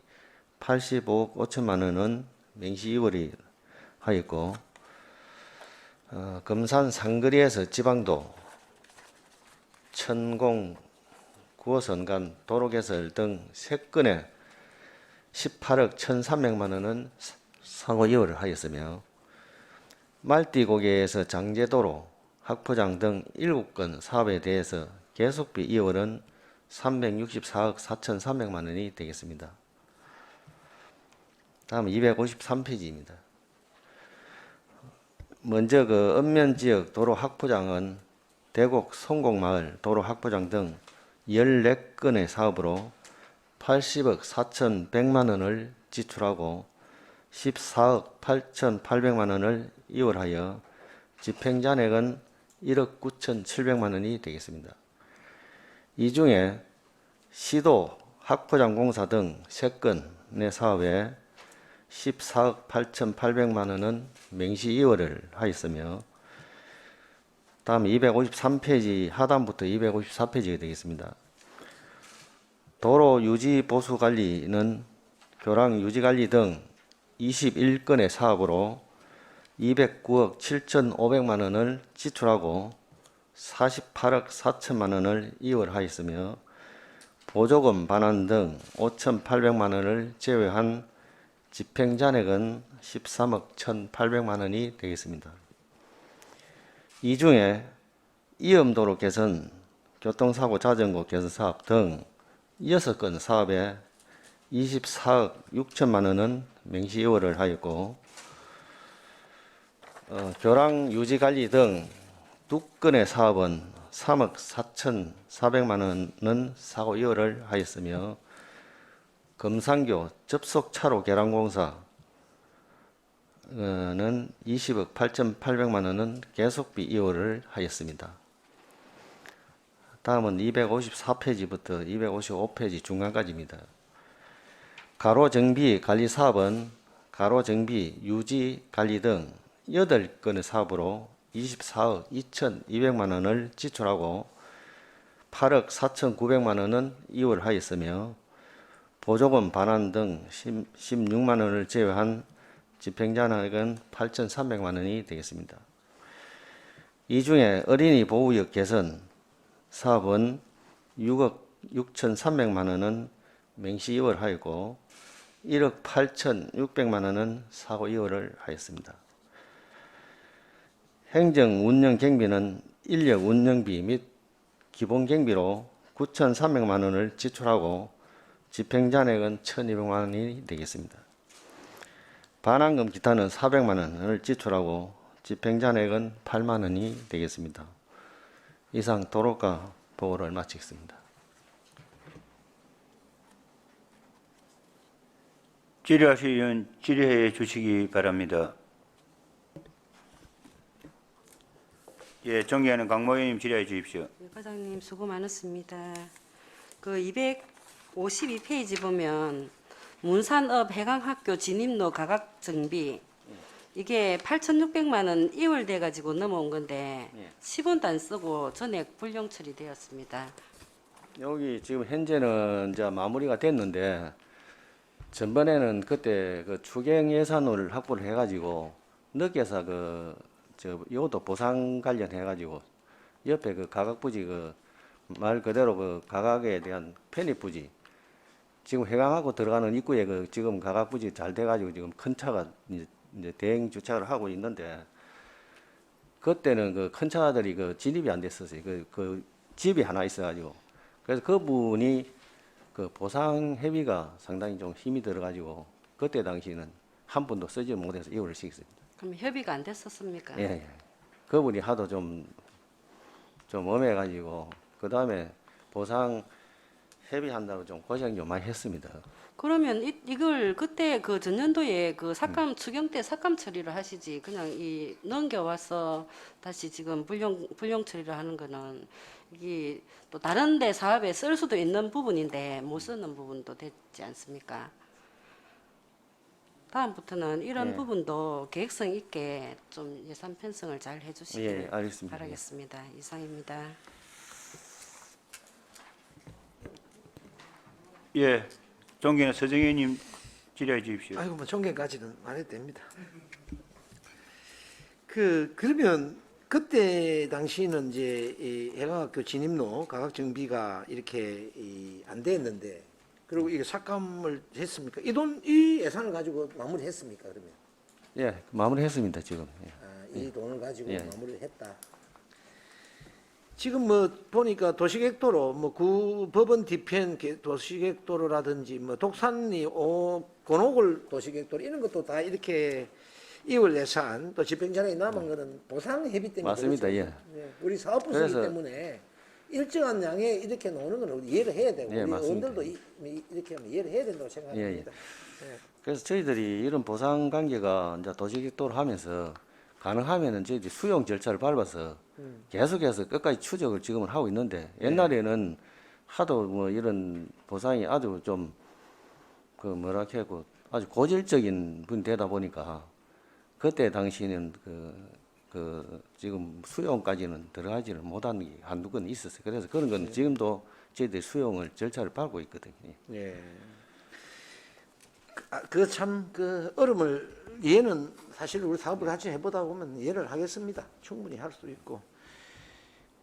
85억 5천만 원은 맹시 이월이 하였고 금산 상거리에서 지방도 천공 9호선 간 도로개설 등 3건의 18억 1,300만 원은 상호 이월을 하였으며 말띠고개에서 장제도로 학포장 등 7건 사업에 대해서 계속비 이월은 364억 4,300만 원이 되겠습니다. 다음 253페이지입니다. 먼저 읍면지역 도로 학포장은 대곡 송곡마을 도로 학포장 등 14건의 사업으로 80억 4,100만 원을 지출하고 14억 8,800만 원을 이월하여 집행잔액은 1억 9,700만 원이 되겠습니다. 이 중에 시도 학포장 공사 등 3건의 사업에 14억 8,800만 원은 맹시 이월을 하였으며 다음 253페이지 하단부터 254페이지가 되겠습니다. 도로 유지 보수 관리는 교랑 유지 관리 등 21건의 사업으로 209억 7,500만 원을 지출하고 48억 4천만 원을 이월하였으며 보조금 반환 등 5,800만 원을 제외한 집행잔액은 13억 1,800만 원이 되겠습니다. 이 중에 이음도로 개선, 교통사고 자전거 개선 사업 등 6건 사업에 24억 6천만 원은 맹시 이월을 하였고 교랑 유지관리 등 2건의 사업은 3억 4,400만 원은 사고 이월을 하였으며 금산교 접속차로 개량공사는 20억 8,800만 원은 계속비 이월을 하였습니다. 다음은 254페이지부터 255페이지 중간까지입니다. 가로정비 관리 사업은 가로정비 유지 관리 등 8건의 사업으로 24억 2,200만 원을 지출하고 8억 4,900만 원은 이월하였으며 보조금 반환 등 16만 원을 제외한 집행잔액은 8,300만 원이 되겠습니다. 이 중에 어린이 보호역 개선 사업은 6억 6,300만 원은 맹시 이월하였고 1억 8,600만 원은 사고 이월을 하였습니다. 행정 운영 경비는 인력 운영비 및 기본 경비로 9,300만 원을 지출하고 집행 잔액은 1,200만 원이 되겠습니다. 반환금 기타는 400만 원을 지출하고 집행 잔액은 8만 원이 되겠습니다. 이상 도로가 보고를 마치겠습니다. 질의하실 의원 질의해 주시기 바랍니다. 예, 존경하는 강모 의원님 질의해 주십시오. 네, 과장님 수고 많으십니다. 그 252페이지 보면 문산읍 해강학교 진입로 가각 정비 이게 8,600만 원 이월돼 가지고 넘어온 건데 10원도 안 쓰고 전액 불용 처리되었습니다. 여기 지금 현재는 이제 마무리가 됐는데 전번에는 그때 그 추경 예산을 확보를 해가지고 늦게서 이것도 보상 관련해가지고 옆에 그 가각부지 그 말 그대로 그 가각에 대한 편입부지 지금 해강하고 들어가는 입구에 그 지금 가각부지 잘 돼가지고 지금 큰 차가 이제 대행 주차를 하고 있는데 그때는 그 큰 차들이 그 진입이 안 됐었어요. 그 집이 하나 있어가지고 그래서 그분이 그 보상 회비가 상당히 좀 힘이 들어가지고 그때 당시는 한 분도 쓰지 못해서 이혼을 시켰습니다. 그럼 협의가 안 됐었습니까? 예, 예. 그분이 하도 좀 엄해가지고 그 다음에 보상 회비한다고 좀 고생 좀 많이 했습니다. 그러면 이걸 그때 그 전년도에 그 삭감 추경 때 삭감 처리를 하시지 그냥 이 넘겨와서 다시 지금 불용 처리를 하는 거는 이게 또 다른 데 사업에 쓸 수도 있는 부분인데 못 쓰는 부분도 되지 않습니까? 다음부터는 이런 예. 부분도 계획성 있게 좀 예산 편성을 잘 해주시길 예, 알겠습니다. 바라겠습니다. 이상입니다. 예, 존경하는 서정 의원님 질의해 주십시오. 아이고 뭐 존경까지는 안 해도 됩니다. 그러면 그때 당시는 이제 이 해강학교 진입로 가각 정비가 이렇게 안 됐는데 그리고 이게 삭감을 했습니까? 이 예산을 가지고 마무리했습니까? 그러면 예, 마무리했습니다 지금. 예. 이 돈을 가지고 예. 마무리를 했다. 지금 뭐 보니까 도시계획도로 뭐 법원 뒤편 도시계획도로라든지 뭐 독산리 권옥을 도시계획도로 이런 것도 다 이렇게 2월 예산 또 집행자에 남은 거는 보상 회비 때문에 맞습니다. 그렇죠. 예. 우리 사업부 쓰기 그래서- 때문에 일정한 양에 이렇게 나오는 건 우리 이해를 해야 되고 예, 우리 맞습니다. 의원들도 이렇게 하면 이해를 해야 된다고 생각합니다. 그래서 저희들이 이런 보상 관계가 이제 도시계획도로 하면서 가능하면은 저희들이 수용 절차를 밟아서 계속해서 끝까지 추적을 지금은 하고 있는데 옛날에는 하도 뭐 이런 보상이 아주 좀 그 뭐라 해고 아주 고질적인 분이 되다 보니까 그때 당시에는 지금 수용까지는 들어가지를 못한 게 한두 건 있었어요. 그래서 그런 건 지금도 저희들이 수용을 절차를 밟고 있거든요. 예. 그 어려움을 이해는 사실 우리 사업을 같이 해보다 보면 이해를 하겠습니다. 충분히 할 수 있고.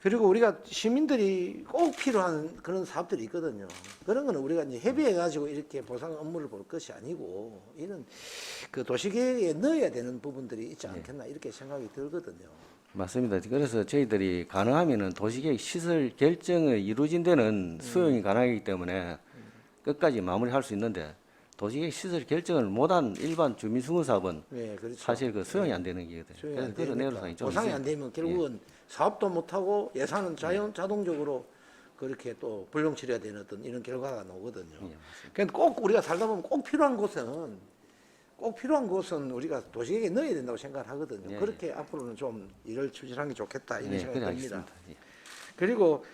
그리고 우리가 시민들이 꼭 필요한 그런 사업들이 있거든요. 그런 거는 우리가 이제 협의해가지고 이렇게 보상 업무를 볼 것이 아니고 이런 그 도시계획에 넣어야 되는 부분들이 있지 않겠나 이렇게 생각이 들거든요. 맞습니다. 그래서 저희들이 가능하면은 도시계획 시설 결정이 이루어진 데는 수용이 가능하기 때문에 끝까지 마무리할 수 있는데 도시계획 시설 결정을 못한 일반 주민승후 사업은 네, 그렇죠. 사실 그 수용이 안 되는 거거든요. 수용이 그래서 안 그런 되니까. 애로사항이 좀 보상이 있어요. 안 되면 결국은 사업도 못하고 예산은 자동적으로 그렇게 또 불용 처리가 되는 어떤 이런 결과가 나오거든요. 그러니까 꼭 우리가 살다 보면 꼭 필요한 곳은 우리가 도시계획에 넣어야 된다고 생각을 하거든요. 예, 그렇게 앞으로는 좀 일을 추진하는 게 좋겠다 이런 예, 생각이 그래 듭니다. 알겠습니다. 예. 그리고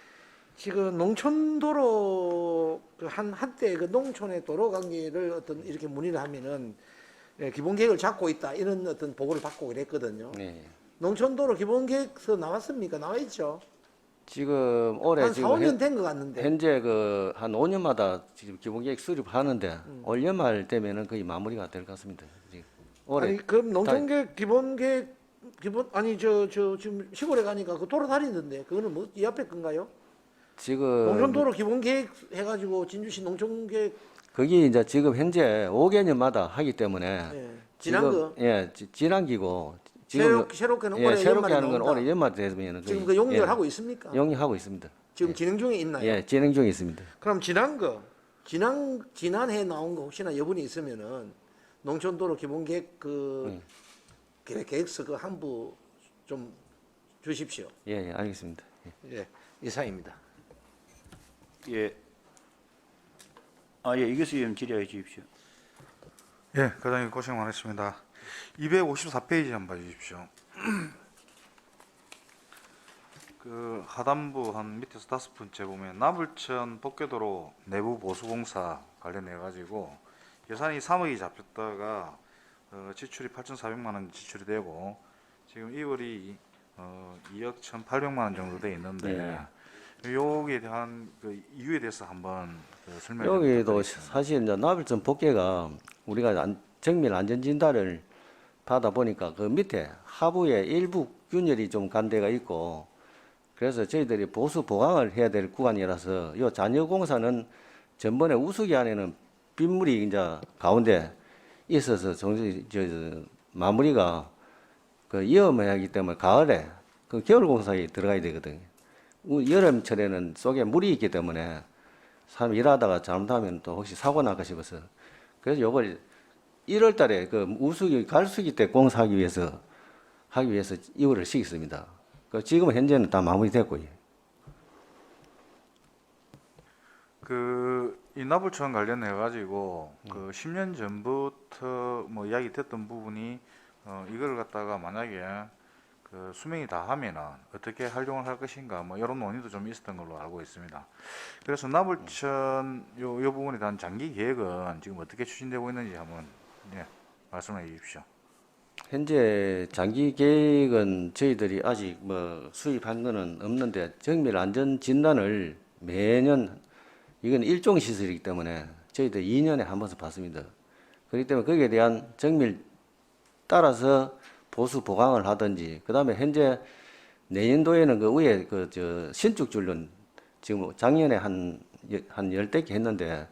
지금 농촌도로 한때 그 농촌의 도로 관계를 어떤 이렇게 문의를 하면은 기본 계획을 잡고 있다 이런 어떤 보고를 받고 그랬거든요. 네. 농촌도로 기본 계획서 나왔습니까? 나와 있죠. 지금 올해 한 4, 지금 5년 된 것 같는데. 현재 그 한 5년마다 지금 기본계획 수립하는데 올 연말 되면은 거의 마무리가 될 것 같습니다. 지금 올해 아니 그럼 농촌계획 기본 아니 저 지금 시골에 가니까 그 도로 다니던데 그거는 뭐 이 앞에 건가요? 지금 농촌도로 기본 계획 해가지고 진주시 농촌계획 거기 이제 지금 현재 5개년마다 하기 때문에 지난 지금, 거. 예, 지난 기고 새롭게는 예, 올해 새롭게 연말에 하는 건 나온다. 올해 연말 되면은 지금 거의- 그 용역을 예, 하고 있습니까? 용역하고 있습니다. 지금 진행 중에 있나요? 예, 진행 중에 있습니다. 그럼 지난해 나온 거 혹시나 여분이 있으면은 농촌도로 기본계획 계획서 그 한부 좀 주십시오. 예, 예, 알겠습니다. 예, 이상입니다. 예. 예, 이것을 좀 질의해 주십시오. 예, 과장님 고생 많으십니다. 254페이지 한번 봐주십시오. 그 하단부 한 밑에서 5번째 보면 나불천 복개도로 내부 보수공사 관련해 가지고 예산이 3억이 잡혔다가 지출이 8,400만 원 지출이 되고 지금 2월이 2억 1,800만 원 정도 돼 있는데 여기에 대한 그 이유에 대해서 한번 설명. 여기도 사실 이제 나불천 복개가 우리가 정밀 안전 진단을 받아 보니까 그 밑에 하부에 일부 균열이 좀 간 데가 있고 그래서 저희들이 보수 보강을 해야 될 구간이라서 요 잔여 공사는 전번에 우수기 안에는 빗물이 이제 가운데 있어서 마무리가 그 위험하기 때문에 가을에 그 겨울 공사에 들어가야 되거든요. 여름철에는 속에 물이 있기 때문에 사람 일하다가 잘못하면 또 혹시 사고 날까 싶어서 그래서 요걸 1월 달에 그 우수기 갈수기 때 공사하기 위해서 2월을 시켰습니다. 그 지금은 현재는 다 마무리됐고요. 이 나불천 관련해 가지고 그 10년 전부터 뭐 이야기 됐던 부분이 이걸 갖다가 만약에 그 수명이 다 하면은 어떻게 활용을 할 것인가 뭐 이런 논의도 좀 있었던 걸로 알고 있습니다. 그래서 나불천 요 부분에 대한 장기 계획은 지금 어떻게 추진되고 있는지 한번 말씀해 주십시오. 현재 장기 계획은 저희들이 아직 뭐 수입한 거는 없는데 정밀 안전 진단을 매년 이건 일종 시설이기 때문에 저희들 2년에 한 번씩 받습니다. 그렇기 때문에 거기에 대한 정밀 따라서 보수 보강을 하든지 그다음에 현재 내년도에는 그 위에 신축 줄눈 지금 작년에 한 10대 개 했는데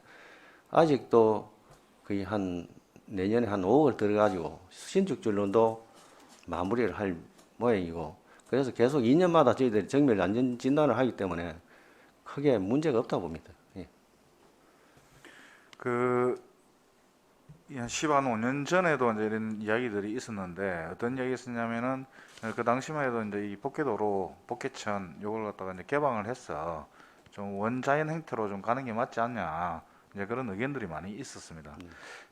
아직도 거의 내년에 한 5억을 들어가지고 신축 줄눈도 마무리를 할 모양이고 그래서 계속 2년마다 저희들이 정밀 안전 진단을 하기 때문에 크게 문제가 없다 봅니다. 예. 한 15년 전에도 이제 이런 이야기들이 있었는데 어떤 이야기 있었냐면은 그 당시만 해도 이제 이 복개도로 복개천 요걸 갖다가 이제 개방을 해서 좀 원자연 형태로 좀 가는 게 맞지 않냐 이제 그런 의견들이 많이 있었습니다.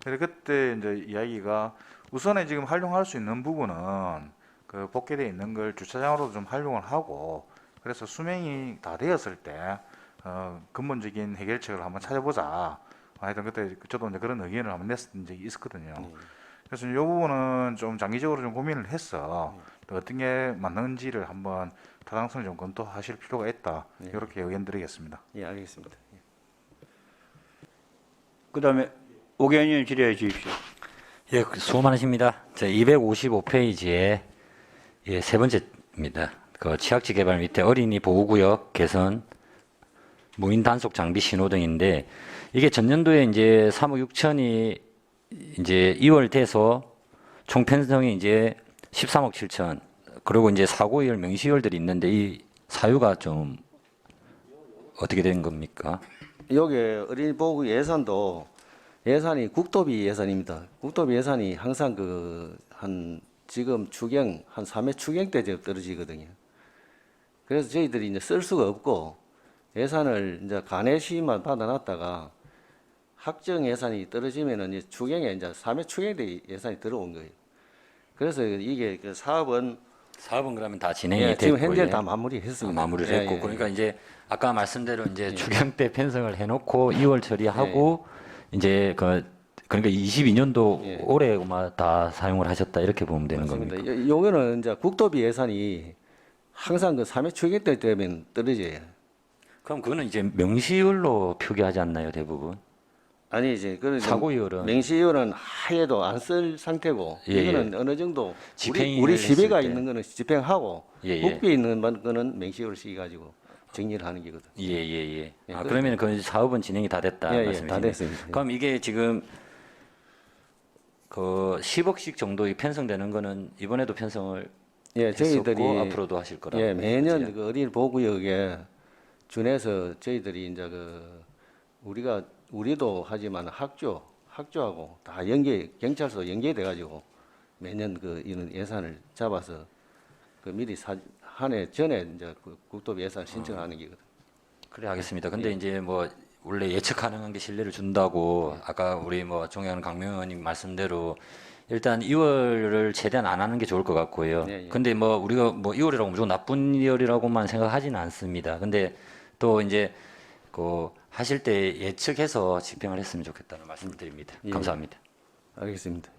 그래서 그때 이제 이야기가 우선에 지금 활용할 수 있는 부분은 그 복개되어 있는 걸 주차장으로 좀 활용을 하고 그래서 수명이 다 되었을 때 근본적인 해결책을 한번 찾아보자. 하여튼 그때 저도 이제 그런 의견을 한번 냈던 적이 있었거든요. 그래서 이 부분은 좀 장기적으로 좀 고민을 해서 또 어떤 게 맞는지를 한번 타당성을 좀 검토하실 필요가 있다. 이렇게 의견 드리겠습니다. 예, 알겠습니다. 그다음에 오경현 의원 질의해 주십시오. 예, 수고 많으십니다. 제 255페이지에 세 번째입니다. 그 취약지 개발 밑에 어린이 보호구역 개선, 무인 단속 장비 신호등인데 이게 전년도에 이제 3억 6천이 이제 2월 돼서 총 편성이 이제 13억 7천. 그리고 이제 사고율 명시율들이 있는데 이 사유가 좀 어떻게 된 겁니까? 여기 어린이 보호구 예산이 국도비 예산입니다. 국도비 예산이 항상 지금 추경 한 3회 추경 때 떨어지거든요. 그래서 저희들이 이제 쓸 수가 없고 예산을 이제 간회시만 받아놨다가 확정 예산이 떨어지면은 이제 추경에 이제 3회 추경 때 예산이 들어온 거예요. 그래서 이게 그 사업은 그러면 다 진행이 됐고 지금 현재 다 마무리했습니다. 마무리를 했고 예. 그러니까 이제 아까 말씀대로 이제 추경 때 편성을 해놓고 2월 처리하고 이제 그러니까 22년도 올해만 다 사용을 하셨다 이렇게 보면 되는 맞습니다. 겁니까? 요거는 이제 국도비 예산이 항상 그 3회 추경 때 되면 떨어져요. 그럼 그거는 이제 명시율로 표기하지 않나요 대부분? 아니 이제 그런 사고율은 명시율은 하에도 안 쓸 상태고 예, 이거는 어느 정도 집행을 우리 했을 시비가 때. 있는 거는 집행하고 예, 예. 국비에 있는 거는 명시율을 쓰기 가지고 정리를 하는 거거든. 예예예. 예, 아, 그러면 그 사업은 진행이 다 됐다 예, 예, 말씀이시네요. 다 됐습니다. 예. 그럼 이게 지금 그 10억씩 정도 편성되는 거는 이번에도 편성을 예, 했었고 저희들이 앞으로도 하실 거라고. 예, 매년 그죠? 그 어린이 보호구역에 준해서 저희들이 이제 그 우리도 하지만 학교하고 다 경찰서 연계돼 가지고 매년 그 이런 예산을 잡아서 그 미리 한 해 전에 이제 그 국토부 예산 신청하는 게거든. 그래 하겠습니다. 근데 이제 뭐 원래 예측 가능한 게 신뢰를 준다고 아까 우리 뭐 존경하는 강명 의원님 말씀대로 일단 2월을 최대한 안 하는 게 좋을 것 같고요. 예, 예. 근데 뭐 우리가 뭐 2월이라고 무조건 나쁜 2월이라고만 생각하지는 않습니다. 근데 또 이제 그 하실 때 예측해서 집행을 했으면 좋겠다는 말씀을 드립니다. 예. 감사합니다. 알겠습니다.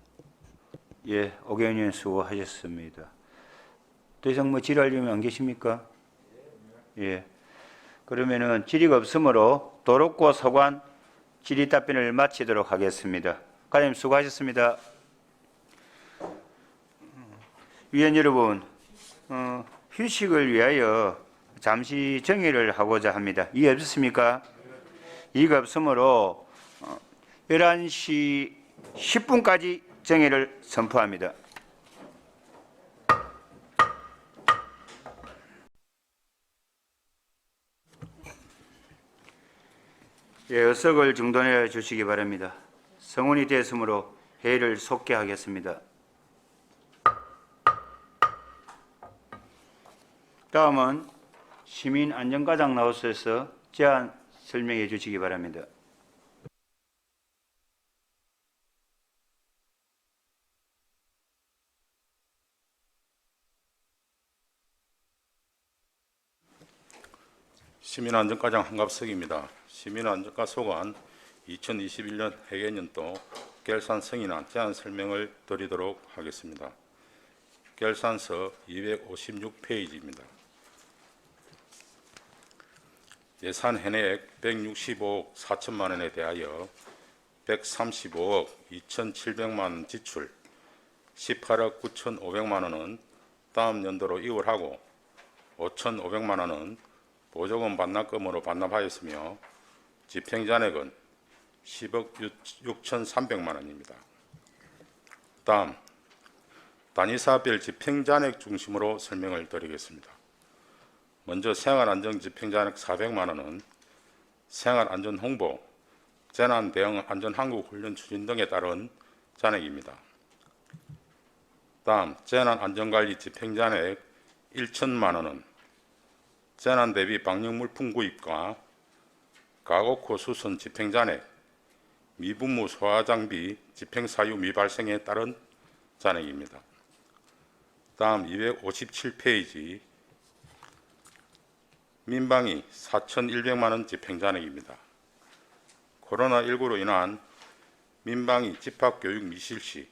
예, 오경현 의원 수고하셨습니다. 더 이상 뭐 질의할 의원이 안 계십니까? 예. 그러면은 질의가 없으므로 도로고 서관 질의 답변을 마치도록 하겠습니다. 과장님 수고하셨습니다. 위원 여러분, 휴식을 위하여 잠시 정의를 하고자 합니다. 이해 없으십니까? 이해가 없으므로 11시 10분까지 정의를 선포합니다. 예, 의석을 중단해 주시기 바랍니다. 성원이 되었으므로 회의를 속개하겠습니다. 다음은 시민안전과장 나오셔서 제안 설명해 주시기 바랍니다. 시민안전과장 한갑석입니다. 시민안전과 소관 2021년 회계연도 결산 승인안 제안 설명을 드리도록 하겠습니다. 결산서 256페이지입니다. 예산 현액 165억 4천만 원에 대하여 135억 2,700만 원 지출, 18억 9,500만 원은 다음 연도로 이월하고 5,500만 원은 보조금 반납금으로 반납하였으며 집행잔액은 10억 6,300만 원입니다. 다음 단위사별 집행잔액 중심으로 설명을 드리겠습니다. 먼저 생활안전 집행잔액 400만 원은 생활안전 홍보, 재난 대응 안전한국훈련 추진 등에 따른 잔액입니다. 다음 재난안전관리 집행잔액 1천만 원은 재난 대비 방역물품 구입과 가곡호 수선 집행잔액, 미분무 소화장비 집행사유 미발생에 따른 잔액입니다. 다음 257페이지 민방위 4,100만 원 집행잔액입니다. 코로나19로 인한 민방위 집합교육 미실시,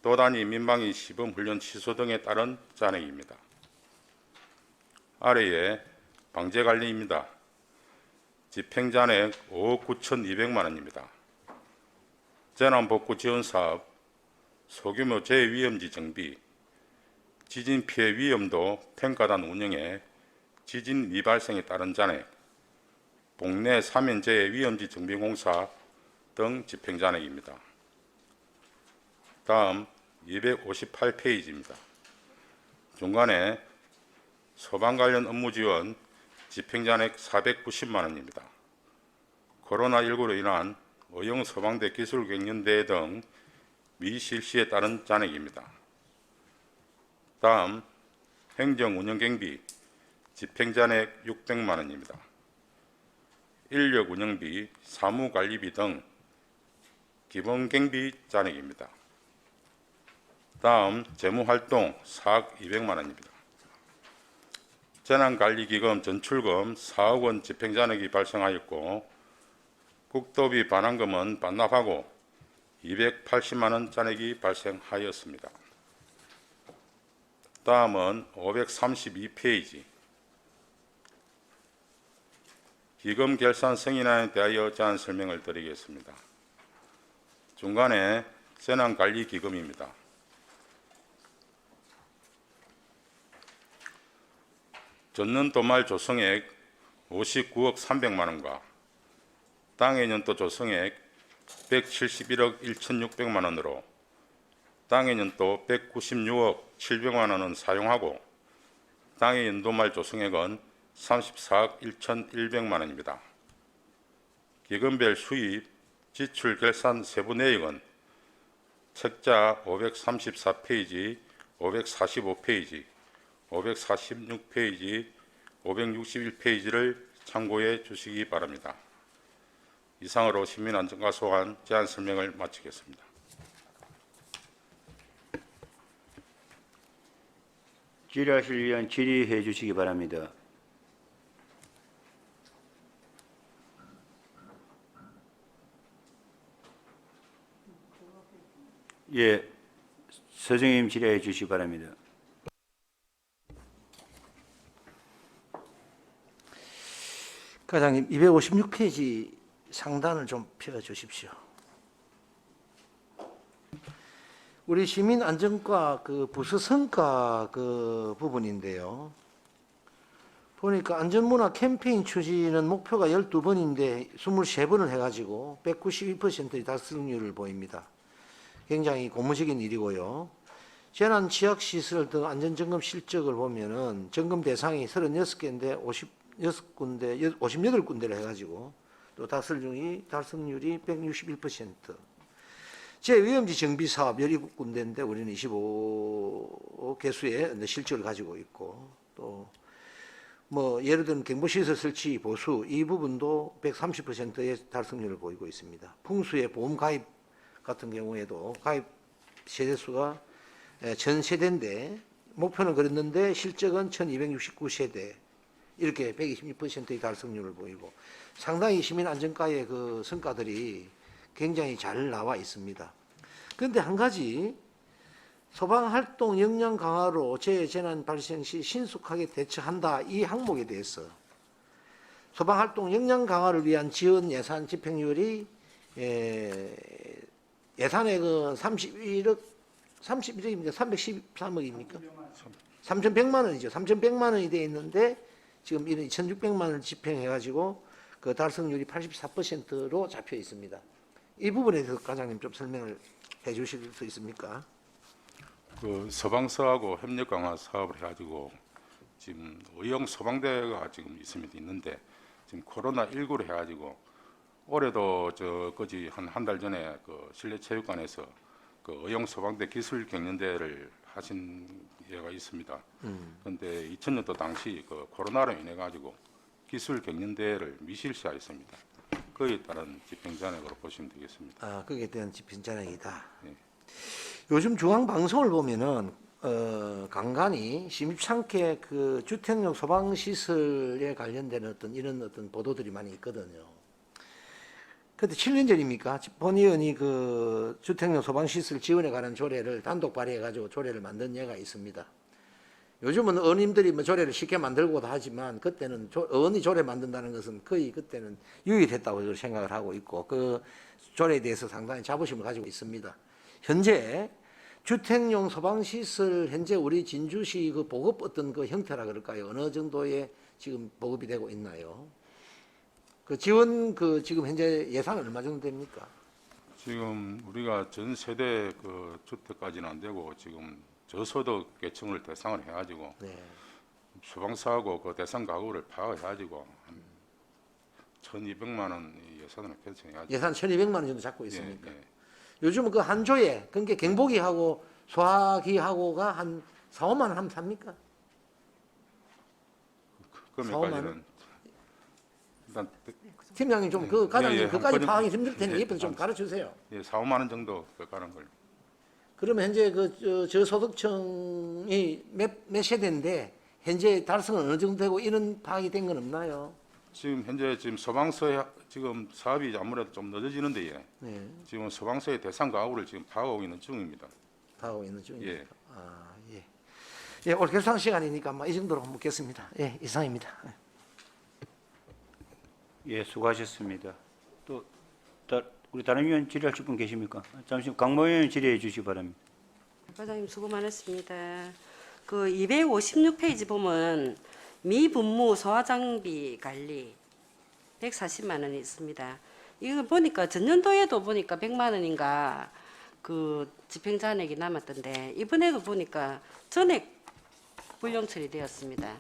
도단위 민방위 시범훈련 취소 등에 따른 잔액입니다. 아래에 방재관리입니다. 집행잔액 5억 9,200만 원입니다. 재난복구지원사업, 소규모 재위험지 정비, 지진피해 위험도 평가단 운영에 지진 미발생에 따른 잔액, 복내 사면재해 위험지 정비공사 등 집행잔액입니다. 다음 258페이지입니다. 중간에 소방 관련 업무 지원 집행잔액 490만 원입니다. 코로나19로 인한 의용 소방대 기술경연대회 등 미실시에 따른 잔액입니다. 다음 행정운영경비 집행잔액 600만 원입니다. 인력운영비, 사무관리비 등 기본경비 잔액입니다. 다음 재무활동 사억 200만 원입니다. 재난관리기금 전출금 4억 원 집행잔액이 발생하였고 국도비 반환금은 반납하고 280만 원 잔액이 발생하였습니다. 다음은 532페이지 기금 결산 승인안에 대하여 제안 설명을 드리겠습니다. 중간에 재난관리기금입니다. 전년도 말 조성액 59억 300만 원과 당해 년도 조성액 171억 1,600만 원으로 당해년 또 196억 700만 원은 사용하고 당해 연도 말 조성액은 34억 1,100만 원입니다. 기금별 수입, 지출 결산 세부 내역은 책자 534페이지, 545페이지, 546페이지, 561페이지를 참고해 주시기 바랍니다. 이상으로 시민안전과 소관 제안 설명을 마치겠습니다. 질의하실 위원 질의해 주시기 바랍니다. 예, 서정임 질의해 주시기 바랍니다. 과장님 256페이지 상단을 좀 펴주십시오. 우리 시민안전과 그 부서 성과 그 부분인데요. 보니까 안전문화 캠페인 추진은 목표가 12번인데 23번을 해가지고 192%의 달성률을 보입니다. 굉장히 고무적인 일이고요. 재난 취약시설 등 안전점검 실적을 보면은 점검 대상이 36개인데 58군데를 해가지고 또 달성률이 161%. 제위험지 정비 사업 17군데인데 우리는 25개수의 실적을 가지고 있고 또 뭐 예를 들면 경보시설 설치 보수 이 부분도 130%의 달성률을 보이고 있습니다. 풍수의 보험 가입 같은 경우에도 가입 세대수가 1000세대인데 목표는 그랬는데 실적은 1269세대 이렇게 126%의 달성률을 보이고 상당히 시민안전과의 그 성과들이 굉장히 잘 나와 있습니다. 그런데 한 가지 소방활동 역량 강화로 재재난 발생 시 신속하게 대처한다 이 항목에 대해서 소방활동 역량 강화를 위한 지원 예산 집행률이 예산의 그 31억입니까? 313억입니까? 3,100만 원이죠. 3,100만 원이 돼 있는데 지금 이런 2,600만 원을 집행해가지고 그 달성률이 84%로 잡혀 있습니다. 이 부분에 대해서 과장님 좀 설명을 해주실 수 있습니까? 그 소방서하고 협력 강화 사업을 해가지고 지금 의용 소방대가 지금 있는데 지금 코로나 19로 해가지고 올해도 저거지 한 달 전에 그 실내체육관에서 그 의용 소방대 기술 경연대회를 하신 예가 있습니다. 그런데 2000년도 당시 그 코로나로 인해 가지고 기술 경연대회를 미실시하였습니다. 그에 따른 집행 잔액으로 보시면 되겠습니다. 아, 거기에 대한 집행 잔액이다. 네. 요즘 중앙 방송을 보면은 간간히 심상케 그 주택용 소방 시설에 관련된 이런 어떤 보도들이 많이 있거든요. 그때 7년 전입니까? 본 의원이 그 주택용 소방 시설 지원에 관한 조례를 단독 발의해 가지고 조례를 만든 예가 있습니다. 요즘은 의원님들이 뭐 조례를 쉽게 만들고도 하지만 그때는 의원이 조례 만든다는 것은 거의 그때는 유일했다고 생각을 하고 있고 그 조례에 대해서 상당히 자부심을 가지고 있습니다. 현재 주택용 소방시설 현재 우리 진주시 그 보급 어떤 그 형태라 그럴까요? 어느 정도의 지금 보급이 되고 있나요? 그 지원 그 지금 현재 예산은 얼마 정도 됩니까? 지금 우리가 전 세대 그 주택까지는 안 되고 지금 저소득 계층을 대상을 해가지고 네. 소방사하고 그 대상 가구를 파악해가지고 한 1,200만 원 예산을 편성해가지고 예산 1,200만 원 정도 잡고 있습니까? 예. 요즘은 그 한 조에 그러니까 경보기하고 소화기하고가 한 4, 5만 원 하면 삽니까? 금액까지는 일단 팀장님 좀 그 과장님 예, 예. 그까지 한번 파악이 힘들 테니 예, 옆에서 좀 가르쳐 주세요. 4, 5만 원 정도 가는 걸. 그러면 현재 그 저소득층이 몇 세대인데 현재 달성은 어느 정도 되고 이런 파악이 된 건 없나요? 지금 현재 지금 소방서 지금 사업이 아무래도 좀 늦어지는데 예. 네, 지금 소방서의 대상 가구를 지금 파악하고 있는 중입니다. 파악하고 있는 중입니다. 예. 아, 예. 예, 오늘 결산 시간이니까 이 정도로 묻겠습니다. 예, 이상입니다. 예, 수고하셨습니다. 또 우리 다른 위원 질의하실 분 계십니까? 잠시 강모 의원 질의해 주시기 바랍니다. 과장님 수고 많으십니다. 그 256페이지 보면 미분무 소화장비 관리 140만 원이 있습니다. 이거 보니까 전년도에도 보니까 100만 원인가 그 집행 잔액이 남았던데 이번에도 보니까 전액 불용 처리되었습니다.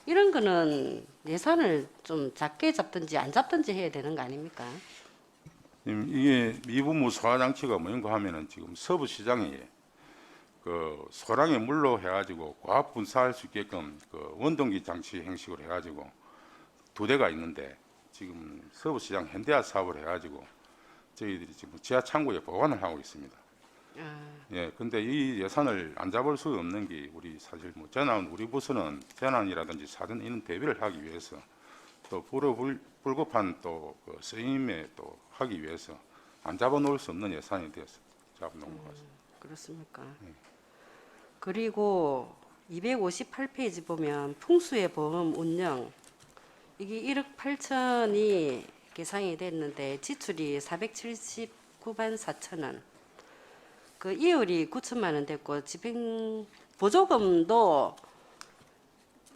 이런 거는 예산을 좀 작게 잡든지 안 잡든지 해야 되는 거 아닙니까? 이게 미분무 소화 장치가 뭔가 하면은 지금 서부시장에 그 소량의 물로 해가지고 과학 분사할 수 있게끔 그 원동기 장치 형식으로 해가지고 2대가 있는데 지금 서부시장 현대화 사업을 해가지고 저희들이 지금 지하 창고에 보관을 하고 있습니다. 예, 근데 이 예산을 안 잡을 수 없는 게 우리 사실 뭐 재난 우리 부서는 재난이라든지 사전 이런 대비를 하기 위해서 또 불급한 또그 쓰임에 또 하기 위해서 안 잡아놓을 수 없는 예산이 되어서 잡아놓은 것 같습니다. 그렇습니까? 그리고 258페이지 보면 풍수의 보험 운영 이게 1억 8천이 계상이 됐는데 지출이 479만 4천 원. 그 이율이 9천만 원 됐고 집행 보조금도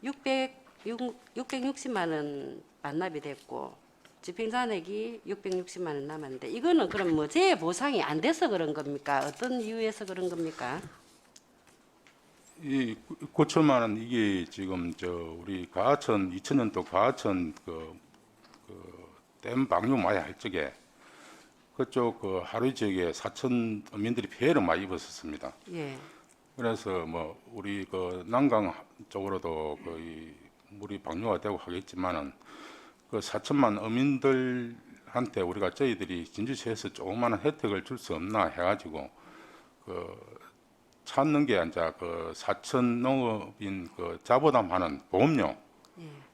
660만 원 반납이 됐고 집행 잔액이 660만 원 남았는데 이거는 그럼 뭐 재해 보상이 안 돼서 그런 겁니까? 어떤 이유에서 그런 겁니까? 이 9천만 원 이게 지금 저 우리 가하천 2000년도 가하천 댐 방류 많이 할 적에 그쪽 그 하루 지역에 4천 어민들이 피해를 많이 입었었습니다. 예. 그래서 뭐 우리 그 난강 쪽으로도 이 물이 방류가 되고 하겠지만은 그 4천만 어민들한테 우리가 저희들이 진주시에서 조그마한 혜택을 줄 수 없나 해가지고 그 찾는 게 이제 그 4천 농업인 그 자부담하는 보험료,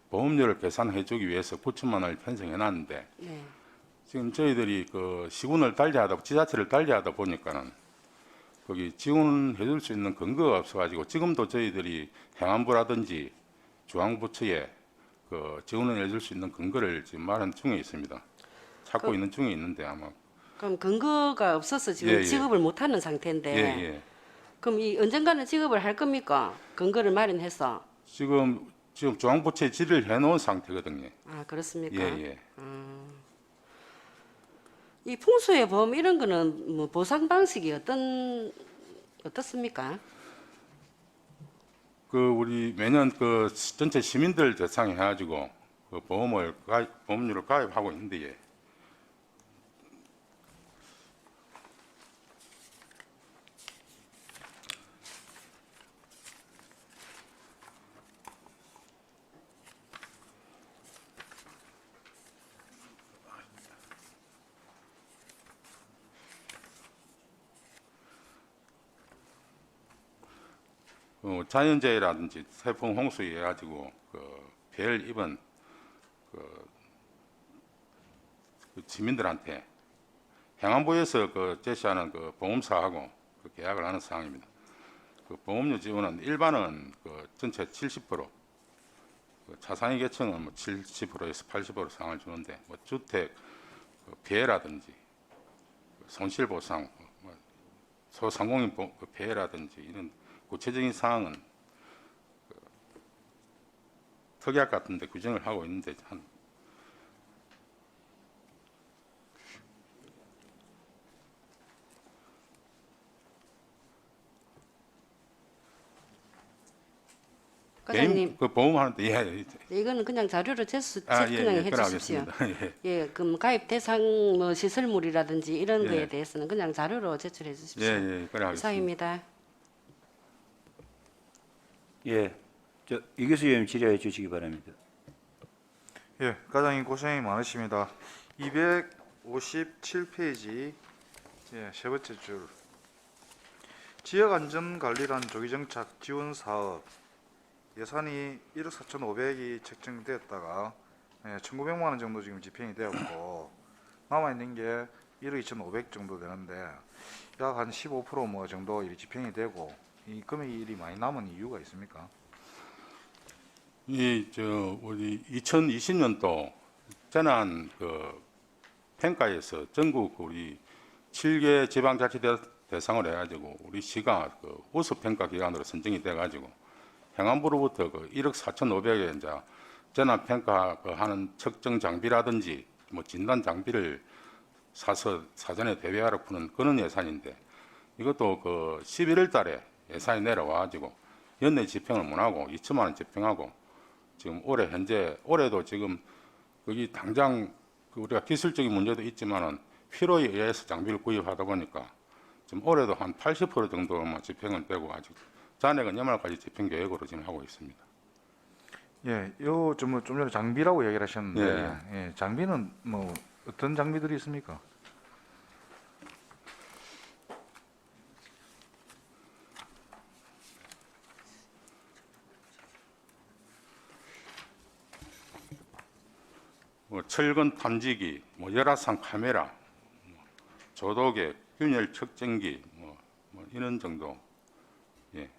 보험료를 계산해주기 위해서 9천만 원을 편성해놨는데 예. 지금 저희들이 그 시군을 달리하다 지자체를 달리하다 보니까는 거기 지원해줄 수 있는 근거가 없어가지고 지금도 저희들이 행안부라든지 중앙부처에 그 지원을 해줄 수 있는 근거를 지금 말한 중에 있습니다. 찾고 있는 중에 있는데 아마 그럼 근거가 없어서 지금 예, 예. 지급을 못하는 상태인데 예. 그럼 이 언젠가는 지급을 할 겁니까? 근거를 마련해서. 지금 중앙부처에 질의를 해놓은 상태거든요. 아 그렇습니까? 예. 이 풍수의 보험 이런 거는 뭐 보상 방식이 어떻습니까? 그 우리 매년 그 전체 시민들 대상에 해가지고 그 보험료를 가입하고 있는데 예. 자연재해라든지 태풍 홍수에 해가지고 그 피해를 입은 그 시민들한테 행안부에서 그 제시하는 그 보험사하고 그 계약을 하는 사항입니다. 그 보험료 지원은 일반은 그 전체 70%, 그 차상위 계층은 뭐 70%에서 80% 상을 주는데 뭐 주택 그 피해라든지 손실보상, 뭐 소상공인 그 피해라든지 이런 구체적인 사항은 그 특약 같은 데 규정을 하고 있는데 한 과장님, 그 보험하는데 예. 이거는 그냥 자료로 그럼 그냥 해주십시오. 알겠습니다. 예, 그럼 가입 대상 뭐 시설물이라든지 이런 예. 거에 대해서는 그냥 자료로 제출해 주십시오. 그래 알겠습니다. 이상입니다. 예, 저 이교수 의원님 질의해 주시기 바랍니다. 예, 과장님 고생이 많으십니다. 257페이지 예, 세 번째 줄 지역안전관리단 조기정착 지원사업 예산이 1억 4,500이 책정되었다가 1,900만 원 정도 지금 집행이 되었고 남아있는 게 1억 2,500 정도 되는데 약 한 15% 정도 일이 집행이 되고 이 금액이 일이 많이 남은 이유가 있습니까? 우리 2020년도 재난 그 평가에서 전국 우리 7개 지방자치 대상으로 해가지고 우리 시가 그 우수 평가 기관으로 선정이 돼가지고 행안부로부터 그 1억 4,500에 이제 재난 평가 하는 측정 장비라든지 뭐 진단 장비를 사서 사전에 대비하러 푸는 그런 예산인데 이것도 그 11월 달에 예산이 내려와 가지고 연내 집행을 못 하고 2천만 원 집행하고 지금 올해도 지금 거기 당장 그 우리가 기술적인 문제도 있지만은 필요에 의해서 장비를 구입하다 보니까 지금 올해도 한 80% 정도만 집행은 되고 아직 잔액은 연말까지 집행 계획으로 지금 하고 있습니다. 예, 좀 전에 장비라고 얘기를 하셨는데 예. 예, 장비는 뭐 어떤 장비들이 있습니까? 뭐 철근 탐지기, 뭐 열화상 카메라, 뭐 조도계, 균열 측정기, 뭐 이런 정도. 예.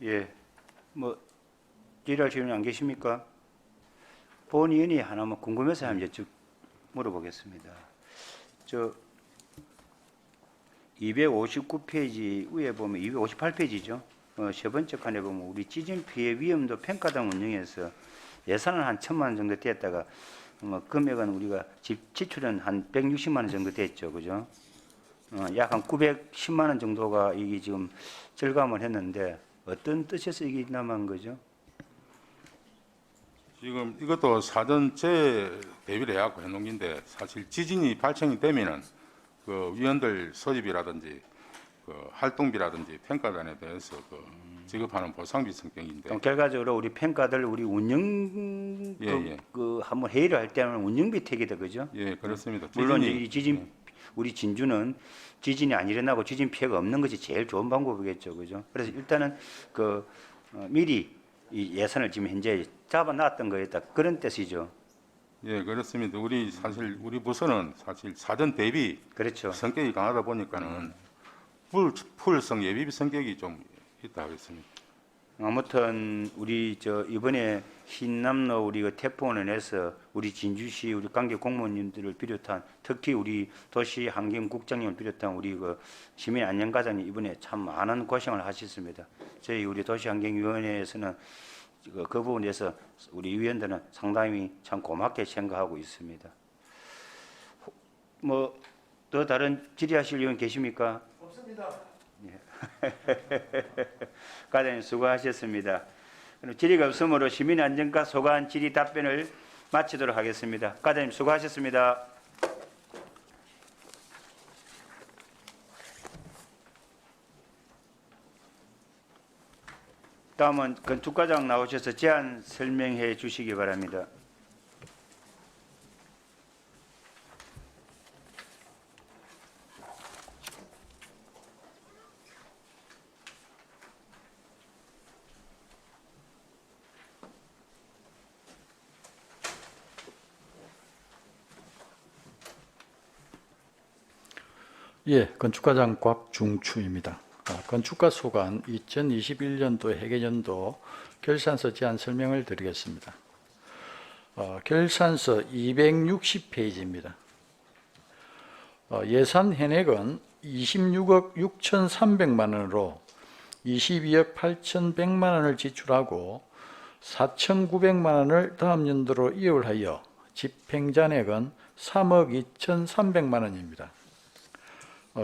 예, 뭐 질의할 질문 안 계십니까? 본 의원이 하나만 궁금해서 한번 여쭤 물어보겠습니다. 저 259페이지 위에 보면 258페이지죠. 세 번째 칸에 보면 우리 지진 피해 위험도 평가당 운영에서 예산은 한 1,000만 원 정도 됐다가 금액은 우리가 지출은 한 160만 원 정도 됐죠, 그죠? 약 한 910만 원 정도가 이게 지금 절감을 했는데 어떤 뜻에서 이게 남은 거죠? 지금 이것도 사전제 대비를 해갖고 해놓은 건데 사실 지진이 발생이 되면은 그 위원들 소집이라든지 그 활동비라든지 평가단에 대해서 그 지급하는 보상비 성격인데 그럼 결과적으로 우리 평가들 우리 운영 예. 그 한번 회의를 할 때는 운영비 택이다, 그죠? 예 그렇습니다. 물론 지진이- 이 지진 예. 우리 진주는 지진이 안 일어나고 지진 피해가 없는 것이 제일 좋은 방법이겠죠, 그죠? 그래서 일단은 미리 이 예산을 지금 현재 잡아놨던 거였다 그런 뜻이죠. 예 그렇습니다. 사실 우리 부서는 사실 사전 대비 그렇죠. 성격이 강하다 보니까는 풀성 예비비 성격이 좀 있다 하겠습니다. 아무튼 우리 이번에 흰남노 우리 태풍으로 인해서 우리 진주시 우리 관계 공무원님들을 비롯한 특히 우리 도시환경국장님을 비롯한 우리 시민안전과장님 이번에 참 많은 고생을 하셨습니다. 저희 우리 도시환경위원회에서는 그 부분에서 우리 위원들은 상당히 참 고맙게 생각하고 있습니다. 뭐 더 다른 질의하실 의원 계십니까? 없습니다. 과장님 수고하셨습니다. 그럼 질의가 없으므로 시민안전과 소관 질의 답변을 마치도록 하겠습니다. 과장님 수고하셨습니다. 다음은 건축과장 나오셔서 제안 설명해 주시기 바랍니다. 예, 건축과장 곽중추입니다. 건축가 소관 2021년도 회계연도 결산서 제안 설명을 드리겠습니다. 결산서 260페이지입니다. 예산 현액은 26억 6,300만 원으로 22억 8,100만 원을 지출하고 4,900만 원을 다음 연도로 이월하여 집행잔액은 3억 2,300만 원입니다.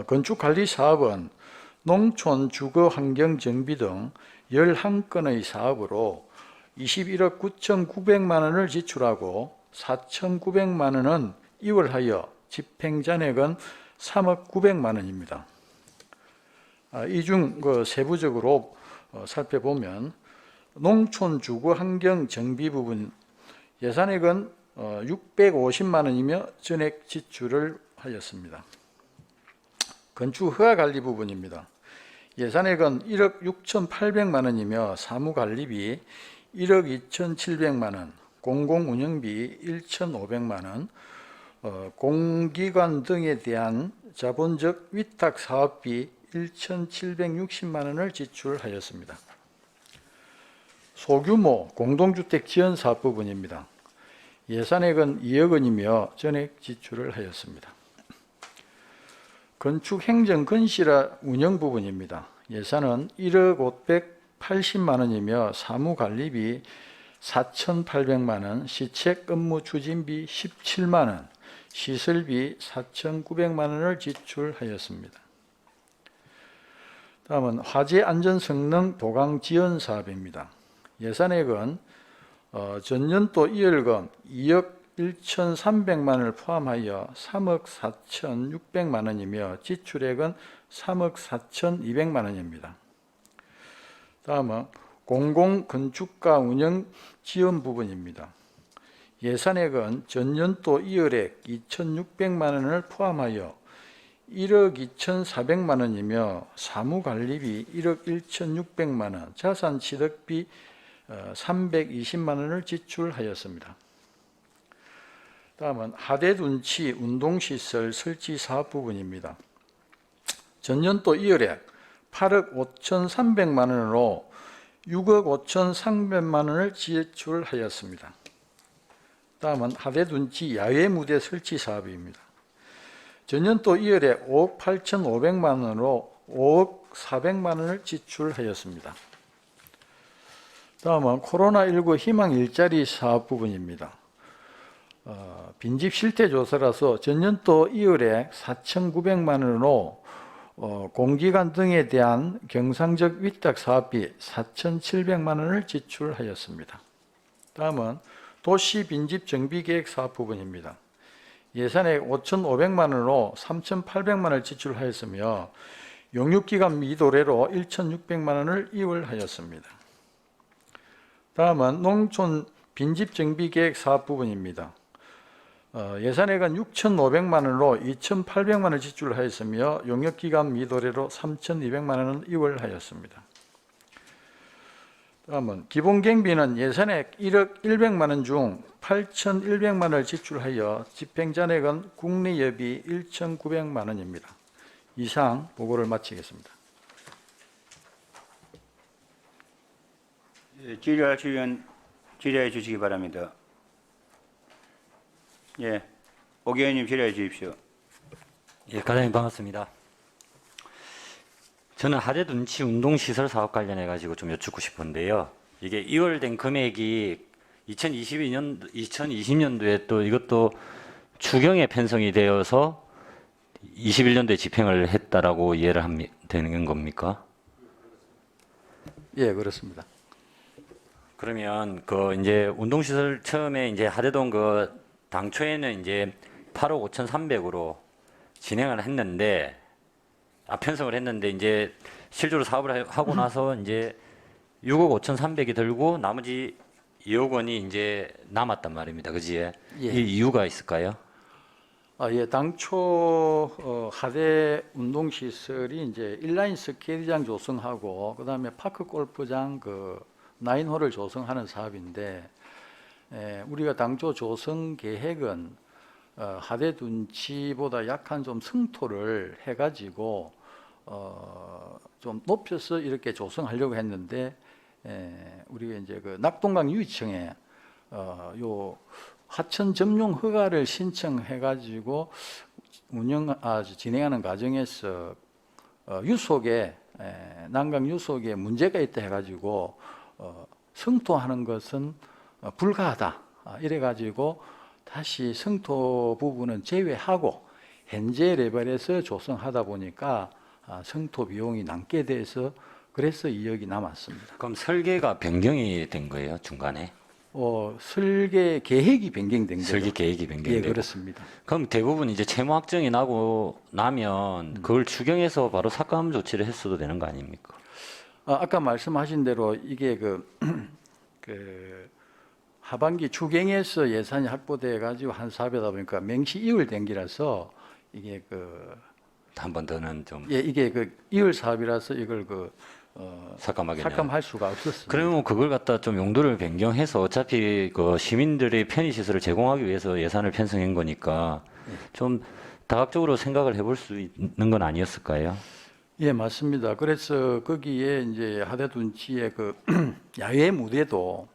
건축관리 사업은 농촌 주거 환경 정비 등 11건의 사업으로 21억 9,900만 원을 지출하고 4,900만 원은 이월하여 집행 잔액은 3억 900만 원입니다. 이 중 세부적으로 살펴보면 농촌 주거 환경 정비 부분 예산액은 650만 원이며 전액 지출을 하였습니다. 건축 허가 관리 부분입니다. 예산액은 1억 6,800만 원이며 사무관리비 1억 2,700만 원, 공공운영비 1,500만 원, 공기관 등에 대한 자본적 위탁 사업비 1,760만 원을 지출하였습니다. 소규모 공동주택 지원 사업 부분입니다. 예산액은 2억 원이며 전액 지출을 하였습니다. 건축 행정 건실화 운영 부분입니다. 예산은 1억 580만 원이며 사무관리비 4,800만 원, 시책 업무 추진비 17만 원, 시설비 4,900만 원을 지출하였습니다. 다음은 화재 안전 성능 도강 지원 사업입니다. 예산액은 전년도 2월금 2억 1,300만 원을 포함하여 3억 4,600만 원이며 지출액은 3억 4,200만 원입니다. 다음은 공공건축가 운영 지원 부분입니다. 예산액은 전년도 2월액 2,600만 원을 포함하여 1억 2,400만 원이며 사무관리비 1억 1,600만 원, 자산취득비 320만 원을 지출하였습니다. 다음은 하대둔치 운동시설 설치 사업 부분입니다. 전년도 2월에 8억 5,300만 원으로 6억 5,300만 원을 지출하였습니다. 다음은 하대둔치 야외 무대 설치 사업입니다. 전년도 2월에 5억 8,500만 원으로 5억 400만 원을 지출하였습니다. 다음은 코로나19 희망 일자리 사업 부분입니다. 빈집 실태 조사라서 전년도 2월에 4,900만 원으로 공기관 등에 대한 경상적 위탁 사업비 4,700만 원을 지출하였습니다. 다음은 도시 빈집 정비 계획 사업 부분입니다. 예산액 5,500만 원으로 3,800만 원을 지출하였으며 용역기간 미도래로 1,600만 원을 이월하였습니다. 다음은 농촌 빈집 정비 계획 사업 부분입니다. 예산액은 6,500만 원으로 2,800만 원을 지출하였으며 용역기간 미도래로 3,200만 원을 이월하였습니다. 다음은 기본경비는 예산액 1억 100만 원 중 8,100만 원을 지출하여 집행잔액은 국내예비 1,900만 원입니다. 이상 보고를 마치겠습니다. 질의할 질의원 질의해 주시기 바랍니다. 예, 오 의원님 질의해 주십시오. 예, 과장님 반갑습니다. 저는 하대둔치 운동시설 사업 관련해 가지고 좀 여쭙고 싶은데요. 이게 이월된 금액이 2020년도에 또 이것도 추경에 편성이 되어서 21년도에 집행을 했다라고 이해를 되는 겁니까? 예, 그렇습니다. 그러면 그 이제 운동시설 처음에 이제 하대동 그 당초에는 이제 8억 5,300으로 진행을 했는데 편성을 했는데 이제 실제로 사업을 하고 나서 이제 6억 5,300이 들고 나머지 2억 원이 이제 남았단 말입니다. 그지? 예. 이 이유가 있을까요? 예, 당초 하대 운동시설이 이제 인라인 스케이트장 조성하고 그다음에 파크 골프장 그 9홀을 조성하는 사업인데 우리가 당초 조성 계획은 하대둔치보다 약한 좀 승토를 해가지고 좀 높여서 이렇게 조성하려고 했는데 우리가 이제 그 낙동강 유의청에 요 하천 점용 허가를 신청해가지고 진행하는 과정에서 유속에 난강 유속에 문제가 있다 해가지고 성토하는 것은 불가하다 이래가지고 다시 성토 부분은 제외하고 현재 레벨에서 조성하다 보니까 성토 비용이 남게 돼서 그래서 2억이 남았습니다. 그럼 설계가 변경이 된 거예요, 중간에? 설계 계획이 변경된 거죠. 설계 계획이 변경되고. 예, 그렇습니다. 그럼 대부분 이제 채무 확정이 나면 그걸 추경해서 바로 삭감 조치를 했어도 되는 거 아닙니까? 아까 말씀하신 대로 이게 그 하반기 추경에서 예산이 확보돼 가지고 한 사업이다 보니까 명시 이월된 기라서 이게 한 번 더는 좀 이게 이월 사업이라서 이걸 삭감하겠네요. 삭감할 수가 없었습니다. 그러면 그걸 갖다 좀 용도를 변경해서 어차피 그 시민들의 편의 시설을 제공하기 위해서 예산을 편성한 거니까 좀 다각적으로 생각을 해볼 수 있는 건 아니었을까요? 예, 맞습니다. 그래서 거기에 이제 하대둔치의 그 야외 무대도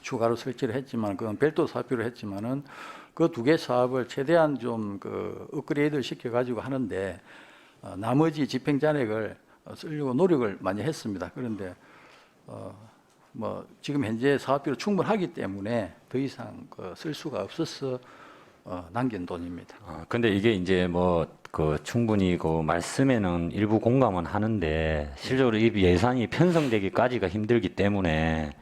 추가로 설치를 했지만 그건 별도 사업비로 했지만은 그 두 개 사업을 최대한 좀 업그레이드 시켜 가지고 하는데 나머지 집행 잔액을 쓰려고 노력을 많이 했습니다. 그런데 뭐 지금 현재 사업비로 충분하기 때문에 더 이상 쓸 수가 없어서 남긴 돈입니다. 근데 이게 이제 뭐 그 충분히 그 말씀에는 일부 공감은 하는데 실제로 이 예산이 편성되기까지가 힘들기 때문에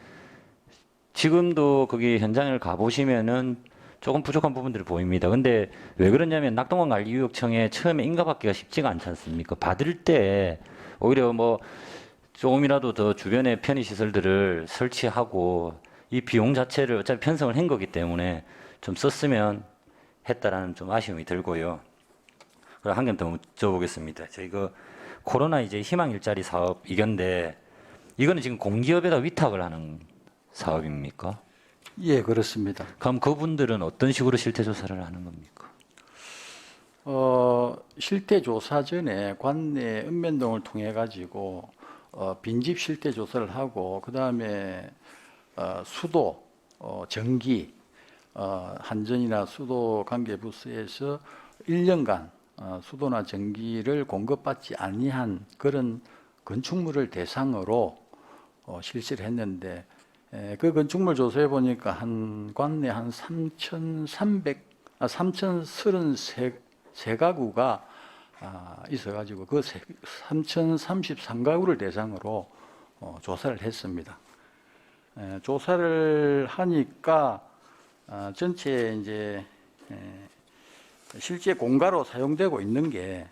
지금도 거기 현장을 가보시면은 조금 부족한 부분들이 보입니다. 근데 왜 그러냐면 낙동강관리구역청에 처음에 인가받기가 쉽지가 않지 않습니까? 받을 때 오히려 뭐 조금이라도 더 주변에 편의시설들을 설치하고 이 비용 자체를 어차피 편성을 한 거기 때문에 좀 썼으면 했다라는 좀 아쉬움이 들고요. 그리고 한 개 더 여쭤보겠습니다. 저희 그 코로나 이제 희망 일자리 사업 이건데 이거는 지금 공기업에다 위탁을 하는 사업입니까? 예, 그렇습니다. 그럼 그분들은 어떤 식으로 실태 조사를 하는 겁니까? 실태 조사 전에 관내 읍면동을 통해 가지고 빈집 실태 조사를 하고 그 다음에 수도, 전기, 한전이나 수도 관계 부서에서 1년간 수도나 전기를 공급받지 아니한 그런 건축물을 대상으로 실시를 했는데 그 건축물 조사해 보니까 한 관내 한 3,033가구가 있어가지고 그 3,033가구를 대상으로 조사를 했습니다. 조사를 하니까 전체 이제 실제 공가로 사용되고 있는 게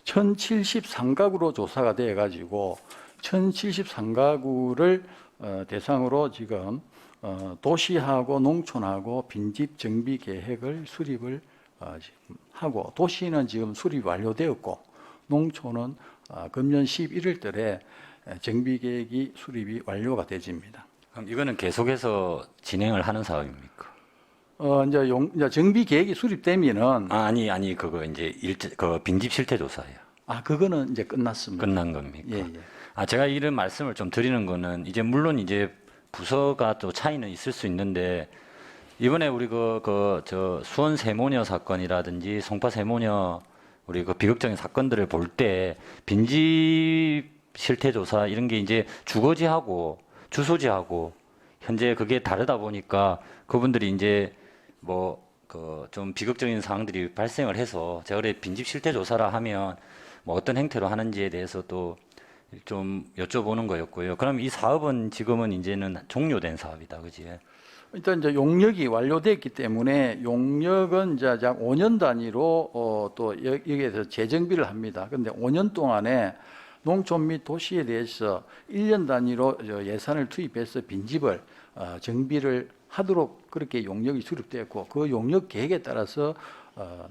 1,073가구로 조사가 돼 가지고 1,073가구를 대상으로 지금 도시하고 농촌하고 빈집 정비 계획을 수립을 지금 하고 도시는 지금 수립 완료되었고 농촌은 금년 11월달에 정비 계획이 수립이 완료가 되집니다. 그럼 이거는 계속해서 진행을 하는 사업입니까? 이제 정비 계획이 수립되면은 아니 그거 이제 그 빈집 실태 조사예요. 그거는 이제 끝났습니다. 끝난 겁니까? 예, 예. 제가 이런 말씀을 좀 드리는 거는 이제 물론 이제 부서가 또 차이는 있을 수 있는데 이번에 우리 저 수원 세모녀 사건이라든지 송파 세모녀 우리 그 비극적인 사건들을 볼 때 빈집 실태 조사 이런 게 이제 주거지하고 주소지하고 현재 그게 다르다 보니까 그분들이 이제 뭐 그 좀 비극적인 상황들이 발생을 해서 제가 그래 빈집 실태 조사라 하면 뭐 어떤 행태로 하는지에 대해서 또 좀 여쭤보는 거였고요. 그럼 이 사업은 지금은 이제는 종료된 사업이다, 그지? 일단 이제 용역이 완료됐기 때문에 용역은 이제 약 5년 단위로 또 여기에서 재정비를 합니다. 그런데 5년 동안에 농촌 및 도시에 대해서 1년 단위로 예산을 투입해서 빈집을 정비를 하도록 그렇게 용역이 수립되었고 그 용역 계획에 따라서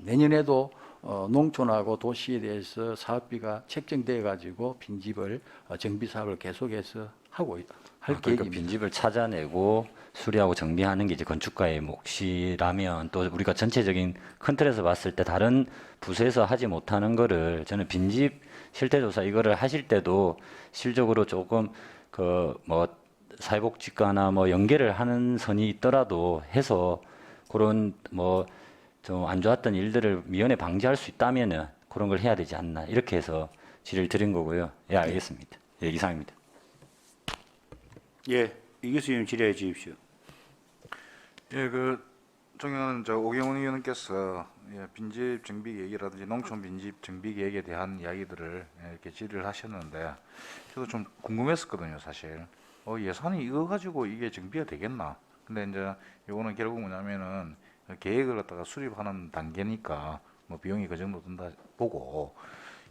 내년에도 농촌하고 도시에 대해서 사업비가 책정돼 가지고 빈집을 정비 사업을 계속해서 하고 할 그러니까 계획입니다. 빈집을 찾아내고 수리하고 정비하는 게 이제 건축가의 몫이라면 또 우리가 전체적인 큰 틀에서 봤을 때 다른 부서에서 하지 못하는 거를 저는 빈집 실태조사 이거를 하실 때도 실적으로 조금 그 뭐 사회복지과나 뭐 연계를 하는 선이 있더라도 해서 그런 뭐 좀 안 좋았던 일들을 미연에 방지할 수 있다면은 그런 걸 해야 되지 않나 이렇게 해서 질의를 드린 거고요. 예, 알겠습니다. 예, 이상입니다. 예, 이 교수님 질의해 주십시오. 예, 존경하는 오경훈 의원님께서 빈집 정비 계획이라든지 농촌 빈집 정비 계획에 대한 이야기들을 이렇게 질의를 하셨는데 저도 좀 궁금했었거든요, 사실. 예산이 이거 가지고 이게 정비가 되겠나? 근데 이제 이거는 결국 뭐냐면은 계획을 갖다가 수립하는 단계니까 뭐 비용이 그 정도 든다 보고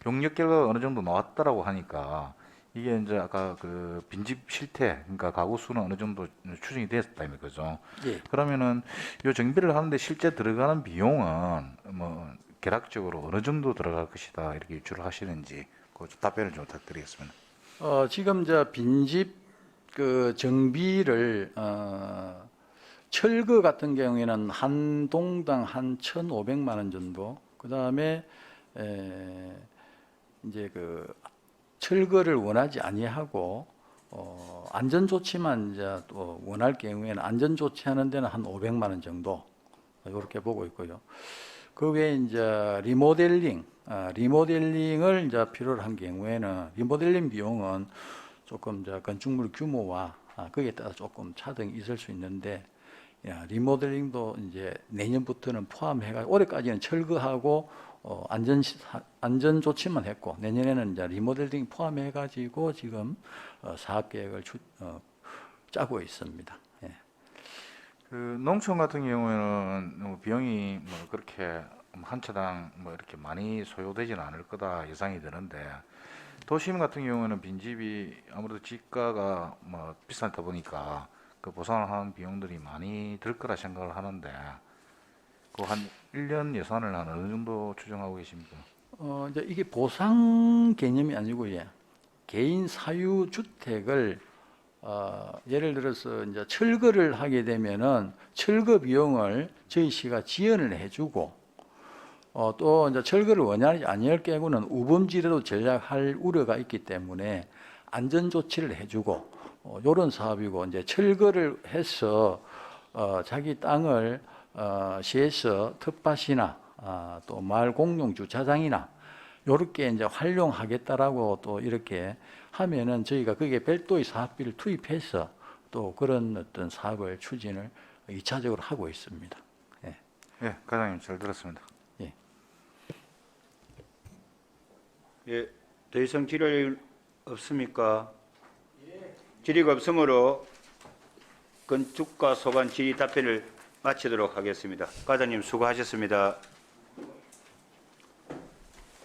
용역 결과가 어느 정도 나왔다라고 하니까 이게 이제 아까 그 빈집 실태, 그러니까 가구 수는 어느 정도 추정이 됐다는 거죠. 예. 그러면은 이 정비를 하는데 실제 들어가는 비용은 뭐 개락적으로 어느 정도 들어갈 것이다 이렇게 유추를 하시는지 그 답변을 좀 부탁드리겠습니다. 지금 저 빈집 그 정비를 철거 같은 경우에는 한 동당 한 1,500만 원 정도. 그다음에 이제 그 철거를 원하지 아니하고 안전 조치만 이제 또 원할 경우에는 안전 조치하는 데는 한 500만 원 정도 이렇게 보고 있고요. 그 외에 이제 리모델링을 이제 필요로 한 경우에는 리모델링 비용은 조금 이제 건축물 규모와 거기에 따라 조금 차등이 있을 수 있는데, 리모델링도 이제 내년부터는 포함해가 올해까지는 철거하고 안전 조치만 했고, 내년에는 이제 리모델링 포함해가지고 지금 사업 계획을 짜고 있습니다. 예. 그 농촌 같은 경우에는 뭐 비용이 뭐 그렇게 한 채당 뭐 이렇게 많이 소요되지는 않을 거다 예상이 되는데, 도심 같은 경우에는 빈집이 아무래도 지가가 뭐 비싸다 보니까 그 보상하는 비용들이 많이 들 거라 생각을 하는데, 그 한 1년 예산을 한 어느 정도 추정하고 계십니까? 이제 이게 보상 개념이 아니고, 개인 사유 주택을 예를 들어서 이제 철거를 하게 되면은 철거 비용을 저희 시가 지원을 해주고, 또 이제 철거를 원하지 아니할 경우는 우범지대로 전략할 우려가 있기 때문에 안전 조치를 해주고, 이런 사업이고, 이제 철거를 해서 자기 땅을 시에서 텃밭이나 또 마을 공용 주차장이나 이렇게 이제 활용하겠다라고 또 이렇게 하면은 저희가 거기에 별도의 사업비를 투입해서 또 그런 어떤 사업을 추진을 2차적으로 하고 있습니다. 예. 예, 과장님 잘 들었습니다. 예, 더 이상 질의 없습니까? 질의가 없으므로 건축과 소관 질의 답변을 마치도록 하겠습니다. 과장님 수고하셨습니다.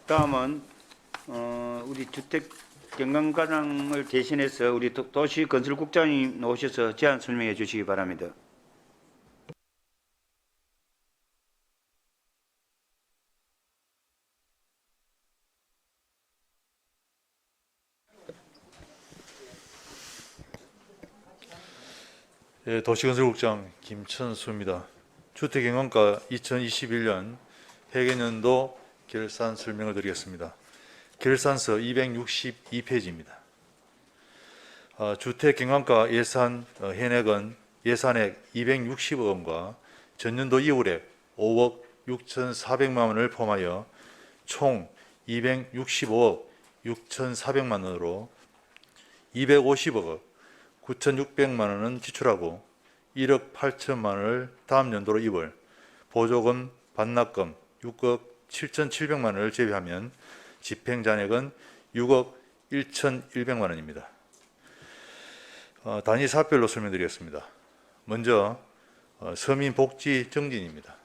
다음은 우리 주택경관과장을 대신해서 우리 도시건설국장님 오셔서 제안 설명해 주시기 바랍니다. 예, 도시건설국장 김천수입니다. 주택경관과 2021년 회계연도 결산 설명을 드리겠습니다. 결산서 262페이지입니다. 주택경관과 예산 현액은 예산액 260억 원과 전년도 이후액 5억 6,400만 원을 포함하여 총 265억 6,400만 원으로 250억 9,600만 원은 지출하고 1억 8천만 원을 다음 연도로 이월, 보조금, 반납금 6억 7,700만 원을 제외하면 집행잔액은 6억 1,100만 원입니다. 단위 사업별로 설명드리겠습니다. 먼저 서민복지정진입니다.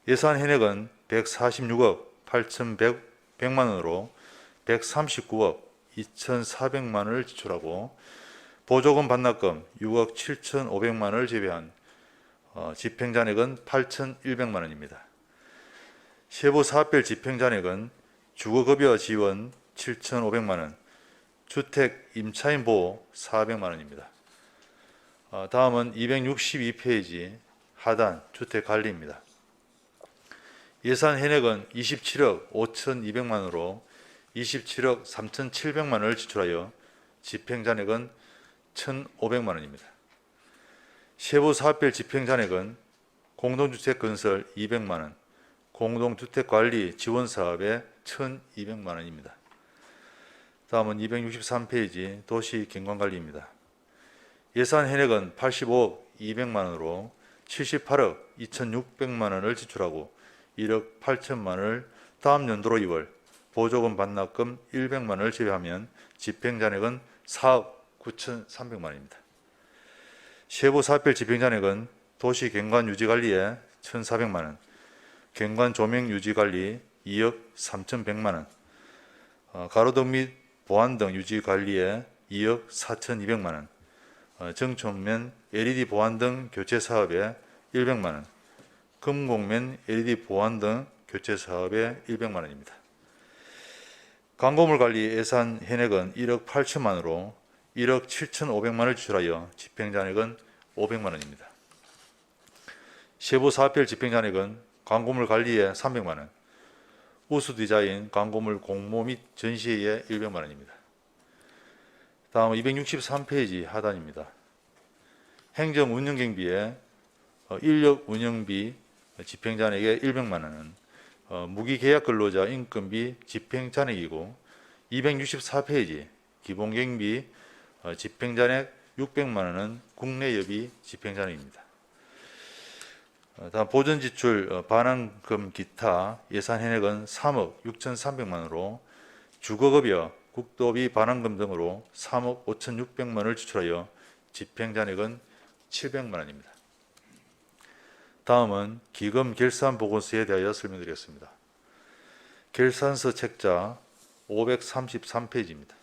예산 현액은 146억 8,100만 원으로 139억 2,400만 원을 지출하고 보조금 반납금 6억 7,500만 원을 제외한 집행잔액은 8,100만 원입니다. 세부 사업별 집행잔액은 주거급여 지원 7,500만 원, 주택 임차인 보호 400만 원입니다. 다음은 262페이지 하단 주택관리입니다. 예산 현액은 27억 5,200만 원으로 27억 3,700만 원을 지출하여 집행잔액은 1,500만 원입니다. 세부 사업별 집행잔액은 공동주택 건설 200만 원, 공동주택관리 지원사업에 1,200만 원입니다. 다음은 263페이지 도시경관관리입니다. 예산 현액은 85억 200만 원으로 78억 2,600만 원을 지출하고 1억 8천만 원을 다음 연도로 이월, 보조금 반납금 100만 원을 제외하면 집행잔액은 4억 9,300만 원입니다. 세부 사업별 집행잔액은 도시 경관 유지관리에 1,400만 원, 경관 조명 유지관리 2억 3,100만 원, 가로등 및 보안 등 유지관리에 2억 4,200만 원, 정촉면 LED 보안 등 교체 사업에 100만 원, 금곡면 LED 보안 등 교체 사업에 100만 원입니다. 광고물 관리 예산 현액은 1억 8천만 원으로 1억 7,500만 원을 지출하여 집행잔액은 500만 원입니다. 세부 사업별 집행잔액은 광고물 관리에 300만 원, 우수 디자인 광고물 공모 및 전시회에 100만 원입니다. 다음 263페이지 하단입니다. 행정 운영 경비에 인력 운영비 집행잔액의 100만 원은 무기계약 근로자 인건비 집행잔액이고 264페이지 기본경비 집행잔액 600만 원은 국내여비 집행잔액입니다. 다음 보전지출 반환금 기타 예산 현액은 3억 6,300만 원으로 주거급여 국도비 반환금 등으로 3억 5,600만 원을 지출하여 집행잔액은 700만 원입니다. 다음은 기금 결산 보고서에 대하여 설명드리겠습니다. 결산서 책자 533페이지입니다.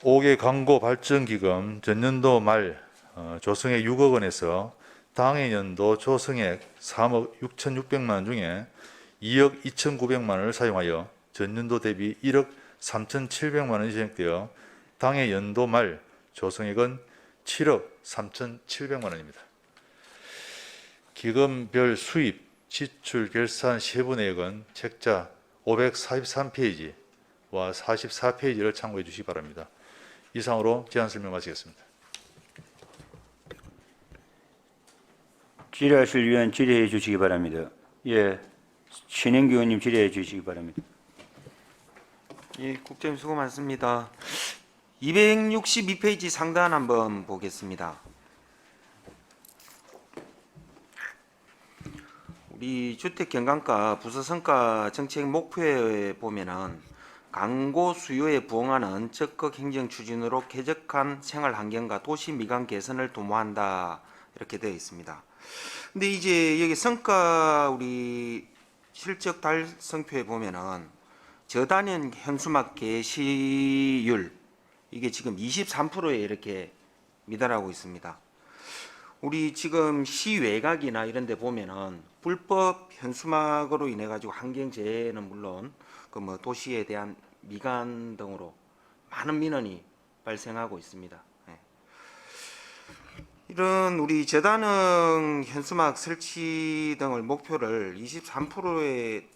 옥외 광고 발전기금 전년도 말 조성액 6억 원에서 당해 연도 조성액 3억 6,600만 원 중에 2억 2,900만 원을 사용하여 전년도 대비 1억 3,700만 원이 전액되어 당해 연도 말 조성액은 7억 3,700만 원입니다. 기금별 수입, 지출, 결산 세부 내역은 책자 543페이지와 44페이지를 참고해 주시기 바랍니다. 이상으로 제안 설명 마치겠습니다. 질의하실 위원 질의해 주시기 바랍니다. 예, 신행규 의원님 질의해 주시기 바랍니다. 예, 국장님 수고 많습니다. 262페이지 상단 한번 보겠습니다. 우리 주택 경감가 부서 성과 정책 목표에 보면은 광고 수요에 부응하는 적극 행정 추진으로 쾌적한 생활 환경과 도시 미관 개선을 도모한다 이렇게 되어 있습니다. 근데 이제 여기 성과 우리 실적 달성표에 보면은 저단연 현수막 개시율 이게 지금 23%에 이렇게 미달하고 있습니다. 우리 지금 시외곽이나 이런 데 보면은 불법 현수막으로 인해 가지고 환경재해는 물론 그 뭐 도시에 대한 미관 등으로 많은 민원이 발생하고 있습니다. 예. 이런 우리 저단형 현수막 설치 등을 목표를 23%에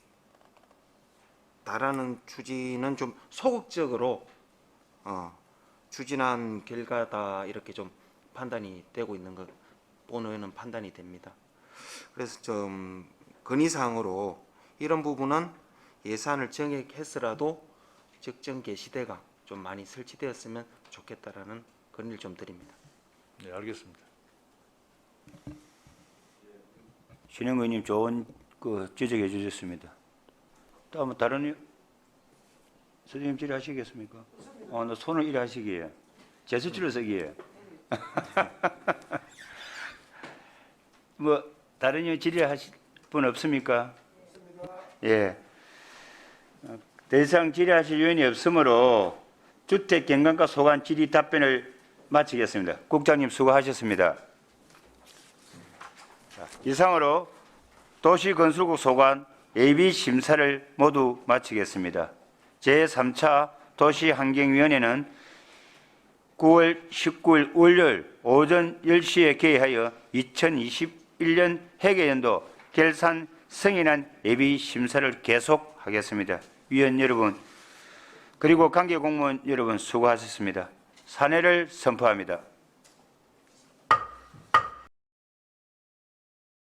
달하는 추진은 좀 소극적으로 추진한 결과다 이렇게 좀 판단이 되고 있는 것 본의원은 판단이 됩니다. 그래서 좀 건의사항으로 이런 부분은 예산을 정액했으라도 적정 게시대가 좀 많이 설치되었으면 좋겠다라는 건의를 좀 드립니다. 네, 알겠습니다. 신행 의원님 좋은 지적해 주셨습니다. 다음은 다른 선생님 질의하시겠습니까? 너 손을 이래 하시기에 제수치를 쓰기에 뭐 다른 의원 질의하실 분 없습니까? 예. 더 이상 질의하실 의원이 없으므로 주택 경감과 소관 질의 답변을 마치겠습니다. 국장님 수고하셨습니다. 자, 이상으로 도시건설국 소관 AB 심사를 모두 마치겠습니다. 제3차 도시환경위원회는 9월 19일 월요일 오전 10시에 개회하여 2021년 회계연도 결산 승인안 예비 심사를 계속하겠습니다. 위원 여러분 그리고 관계 공무원 여러분 수고하셨습니다. 사내를 선포합니다.